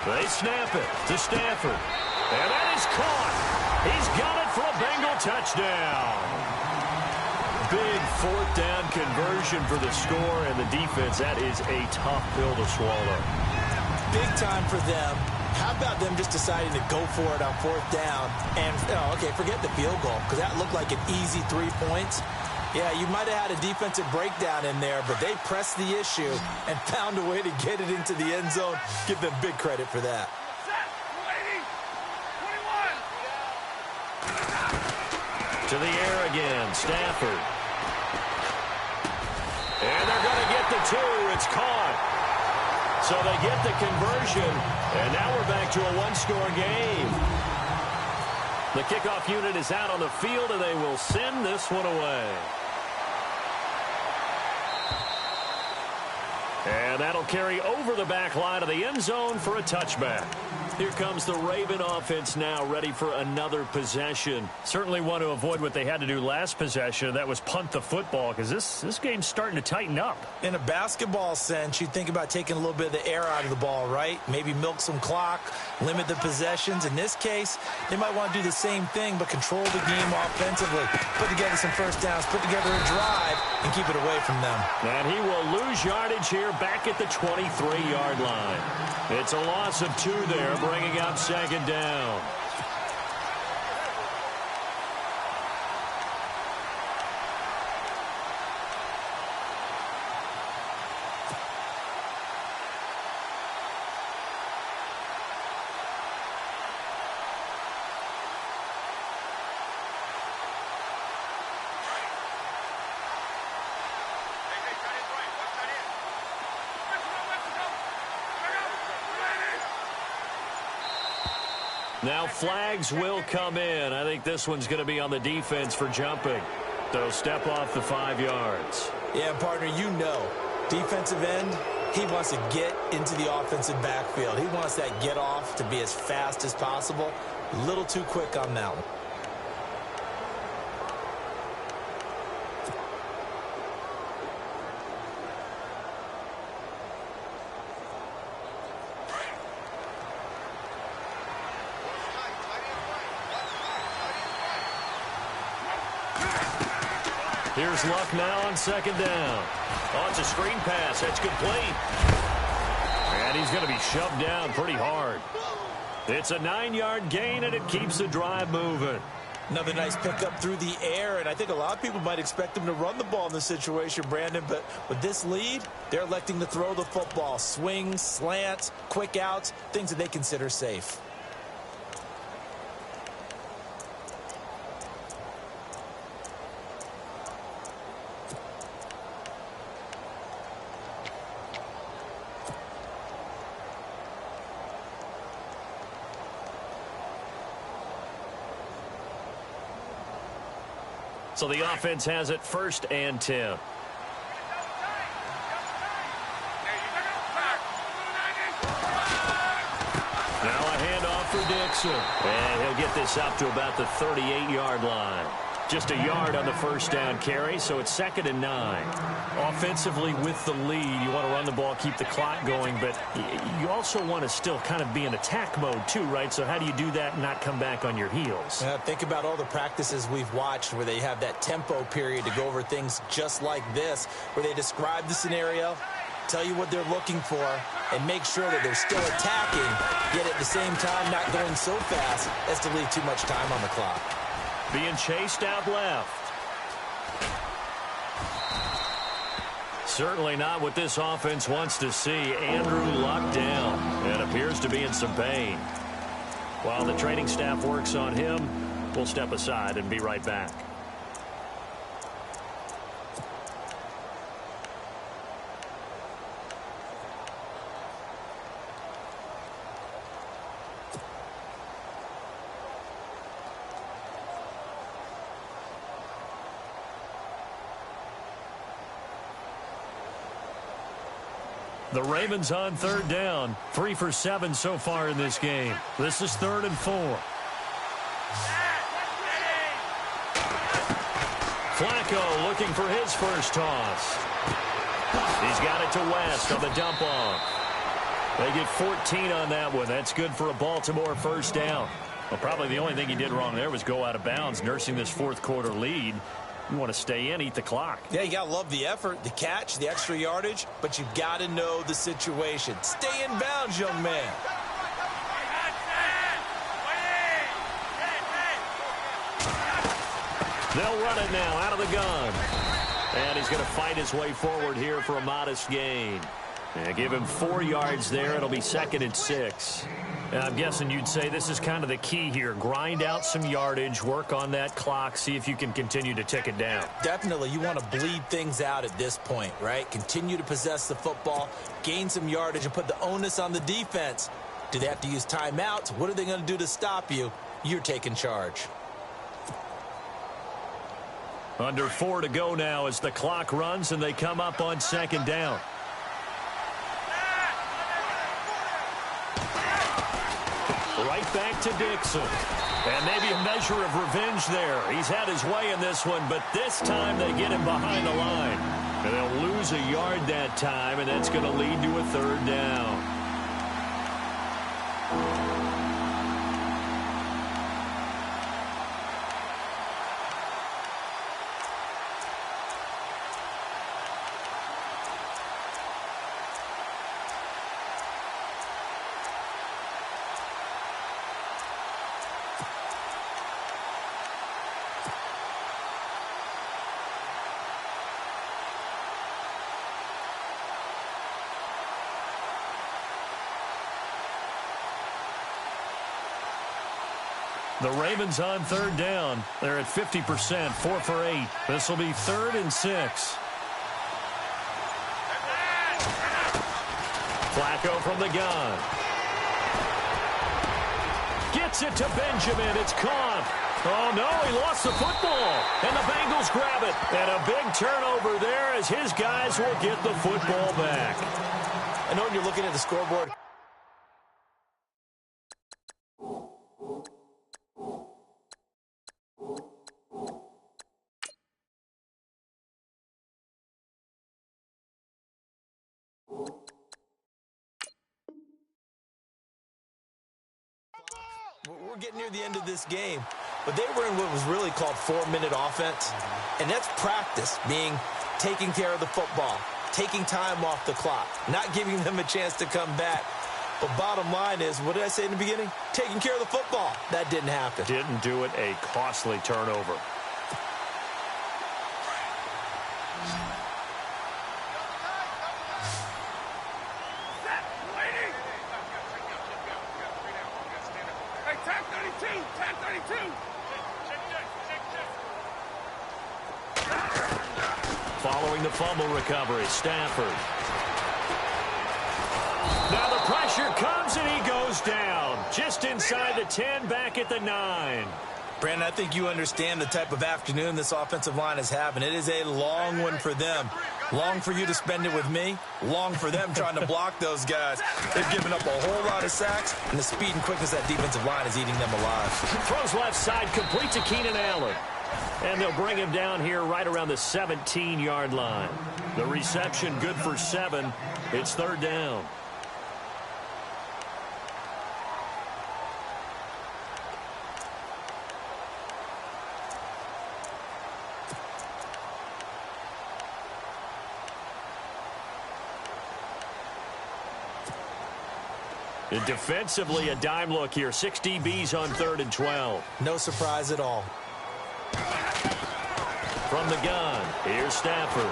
They snap it to Stafford. And that is caught. He's got it for a Bengal touchdown. Big fourth down conversion for the score, and the defense, that is a tough pill to swallow. Big time for them. How about them just deciding to go for it on fourth down? And, okay, forget the field goal, because that looked like an easy 3 points. Yeah, you might have had a defensive breakdown in there, but they pressed the issue and found a way to get it into the end zone. Give them big credit for that. To the air again, Stafford. And they're going to get the 2. It's caught. So they get the conversion, and now we're back to a one-score game. The kickoff unit is out on the field, and they will send this one away. And that'll carry over the back line of the end zone for a touchback. Here comes the Raven offense now, ready for another possession. Certainly want to avoid what they had to do last possession. That was punt the football, because this game's starting to tighten up. In a basketball sense, you think about taking a little bit of the air out of the ball, right? Maybe milk some clock, limit the possessions. In this case, they might want to do the same thing, but control the game offensively. Put together some first downs, put together a drive, and keep it away from them. And he will lose yardage here back at the 23-yard line. It's a loss of 2 there, bringing up second down. Now flags will come in. I think this one's going to be on the defense for jumping. They'll step off the 5 yards. Yeah, partner, you know, defensive end, he wants to get into the offensive backfield. He wants that get off to be as fast as possible. A little too quick on that one. Here's Luck now on second down. Oh, it's a screen pass. That's complete. And he's going to be shoved down pretty hard. It's a 9-yard gain, and it keeps the drive moving. Another nice pickup through the air, and I think a lot of people might expect them to run the ball in this situation, Brandon, but with this lead, they're electing to throw the football. Swings, slants, quick outs, things that they consider safe. So the offense has it 1st and 10. Now a handoff for Dixon. And he'll get this up to about the 38-yard line. Just a yard on the first down carry, so it's 2nd and 9. Offensively with the lead, you want to run the ball, keep the clock going, but you also want to still kind of be in attack mode too, right? So how do you do that and not come back on your heels? Think about all the practices we've watched where they have that tempo period to go over things just like this, where they describe the scenario, tell you what they're looking for, and make sure that they're still attacking, yet at the same time not going so fast as to leave too much time on the clock. Being chased out left. Certainly not what this offense wants to see. Andrew Luck down and appears to be in some pain. While the training staff works on him, we'll step aside and be right back. The Ravens on 3rd down. 3 for 7 so far in this game. This is 3rd and 4. Flacco looking for his first toss. He's got it to West on the dump off. They get 14 on that one. That's good for a Baltimore first down. Well, probably the only thing he did wrong there was go out of bounds, nursing this fourth quarter lead. You want to stay in, eat the clock. Yeah, you got to love the effort, the catch, the extra yardage, but you've got to know the situation. Stay in bounds, young man. They'll run it now out of the gun. And he's going to fight his way forward here for a modest gain. And give him 4 yards there. It'll be 2nd and 6. And I'm guessing you'd say this is kind of the key here. Grind out some yardage, work on that clock, see if you can continue to tick it down. Definitely. You want to bleed things out at this point, right? Continue to possess the football, gain some yardage, and put the onus on the defense. Do they have to use timeouts? What are they going to do to stop you? You're taking charge. Under 4 to go now as the clock runs and they come up on 2nd down. Right back to Dixon. And maybe a measure of revenge there. He's had his way in this one, but this time they get him behind the line. And they'll lose a yard that time, and that's going to lead to a 3rd down. The Ravens on 3rd down. They're at 50%, 4 for 8. This will be 3rd and 6. Flacco from the gun. Gets it to Benjamin. It's caught. Oh, no, he lost the football. And the Bengals grab it. And a big turnover there as his guys will get the football back. I know when you're looking at the scoreboard. We're getting near the end of this game, but they were in what was really called 4-minute offense, and that's practice, being taking care of the football, taking time off the clock, not giving them a chance to come back. But bottom line is, what did I say in the beginning? Taking care of the football. That didn't happen. Didn't do it, a costly turnover. Following the fumble recovery, Stafford. Now the pressure comes and he goes down. Just inside the 10, back at the 9. Brandon, I think you understand the type of afternoon this offensive line is having. It is a long one for them. Long for you to spend it with me. Long for them trying to block those guys. They've given up a whole lot of sacks, and the speed and quickness of that defensive line is eating them alive. Throws left side, complete to Keenan Allen. And they'll bring him down here right around the 17-yard line. The reception good for 7. It's 3rd down. And defensively, a dime look here. 6 DBs on 3rd and 12. No surprise at all. From the gun, here's Stafford.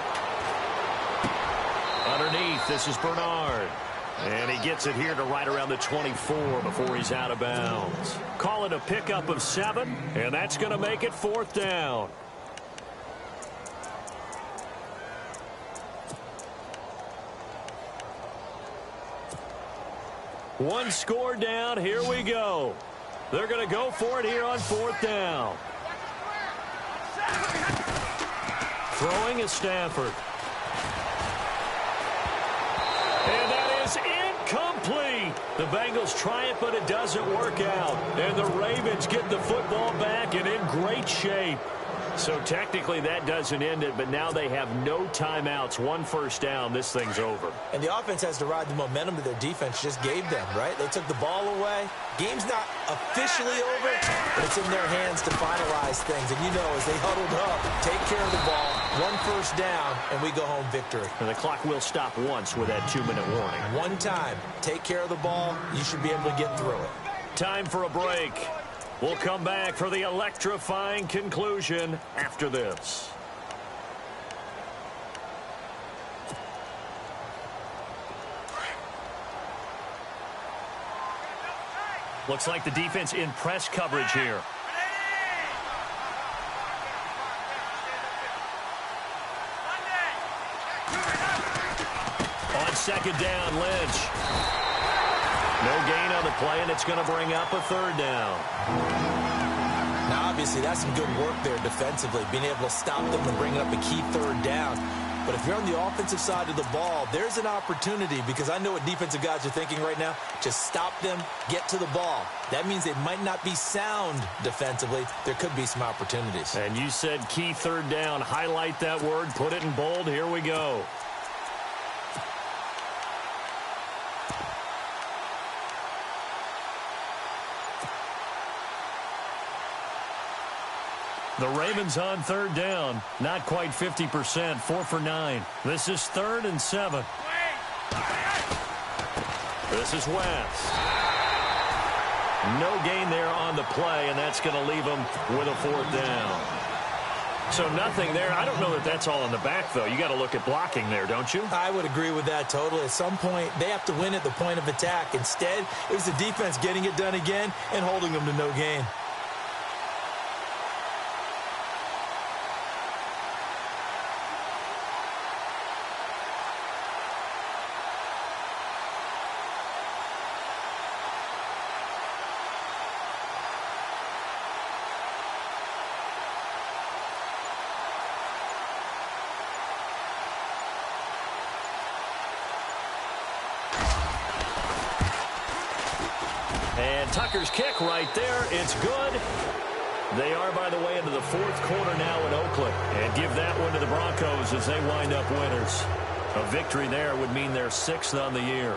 Underneath, this is Bernard. And he gets it here to right around the 24 before he's out of bounds. Call it a pickup of 7, and that's going to make it 4th down. One score down. Here we go. They're going to go for it here on 4th down. Throwing is Stafford. And that is incomplete. The Bengals try it, but it doesn't work out. And the Ravens get the football back and in great shape. So technically that doesn't end it, but now they have no timeouts. 1 first down. This thing's over. And the offense has to ride the momentum that their defense just gave them, right? They took the ball away. Game's not officially over, but it's in their hands to finalize things. And you know, as they huddled up, take care of the ball, 1 first down, and we go home victory. And the clock will stop once with that 2-minute warning. One time, take care of the ball, you should be able to get through it. Time for a break. We'll come back for the electrifying conclusion after this. Looks like the defense in press coverage here. On second down, Lynch. No gain on the play, and it's going to bring up a 3rd down. Now, obviously, that's some good work there defensively, being able to stop them and bring up a key 3rd down. But if you're on the offensive side of the ball, there's an opportunity, because I know what defensive guys are thinking right now. Just stop them, get to the ball. That means they might not be sound defensively. There could be some opportunities. And you said key 3rd down. Highlight that word, put it in bold. Here we go. The Ravens on 3rd down. Not quite 50%. 4 for 9. This is 3rd and 7. This is West. No gain there on the play, and that's going to leave them with a 4th down. So nothing there. I don't know that that's all in the back, though. You got to look at blocking there, don't you? I would agree with that totally. At some point, they have to win at the point of attack. Instead, it was the defense getting it done again and holding them to no gain. And Tucker's kick right there. It's good. They are, by the way, into the 4th quarter now in Oakland. And give that one to the Broncos as they wind up winners. A victory there would mean they're 6th on the year.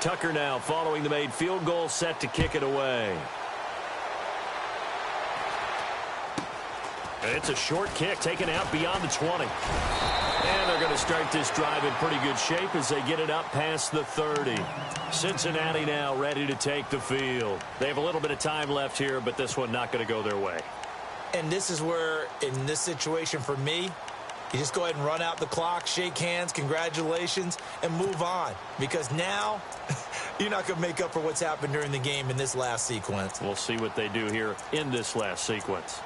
Tucker now following the made field goal, set to kick it away. It's a short kick taken out beyond the 20. And they're going to start this drive in pretty good shape as they get it up past the 30. Cincinnati now ready to take the field. They have a little bit of time left here, but this one not going to go their way. And this is where, in this situation for me, you just go ahead and run out the clock, shake hands, congratulations, and move on. Because now, you're not going to make up for what's happened during the game in this last sequence. We'll see what they do here in this last sequence.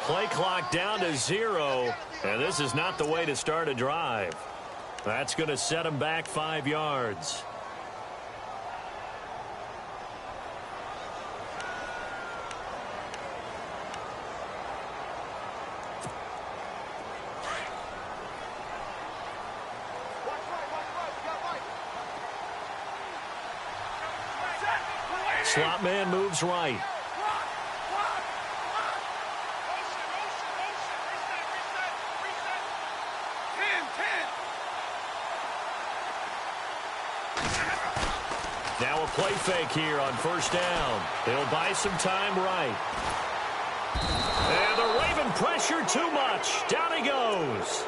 Play clock down to 0, and this is not the way to start a drive. That's going to set them back 5 yards. Slot man moves right. Now a play fake here on first down. They'll buy some time right. And they're waving pressure too much. Down he goes.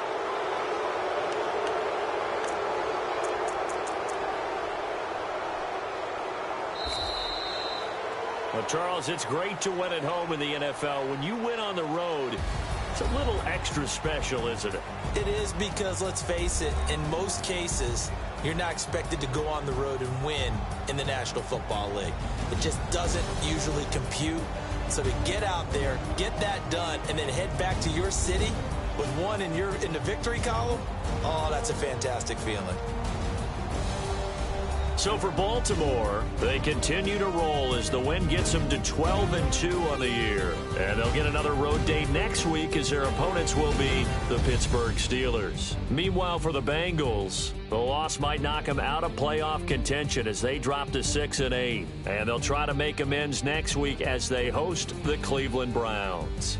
Well, Charles, it's great to win at home in the NFL. When you win on the road, it's a little extra special, isn't it? It is, because, let's face it, in most cases, you're not expected to go on the road and win in the National Football League. It just doesn't usually compute. So to get out there, get that done, and then head back to your city with one in the victory column, oh, that's a fantastic feeling. So for Baltimore, they continue to roll as the win gets them to 12-2 on the year. And they'll get another road date next week as their opponents will be the Pittsburgh Steelers. Meanwhile, for the Bengals, the loss might knock them out of playoff contention as they drop to 6-8. And they'll try to make amends next week as they host the Cleveland Browns.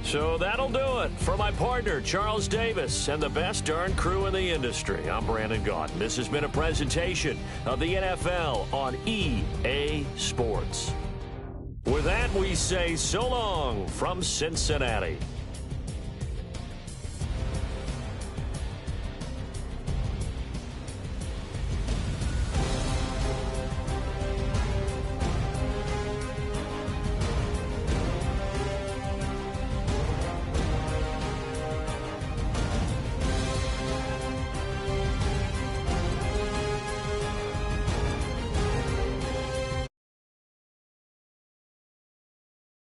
So that'll do it. For my partner, Charles Davis, and the best darn crew in the industry, I'm Brandon Gaudin. This has been a presentation of the NFL on EA Sports. With that, we say so long from Cincinnati.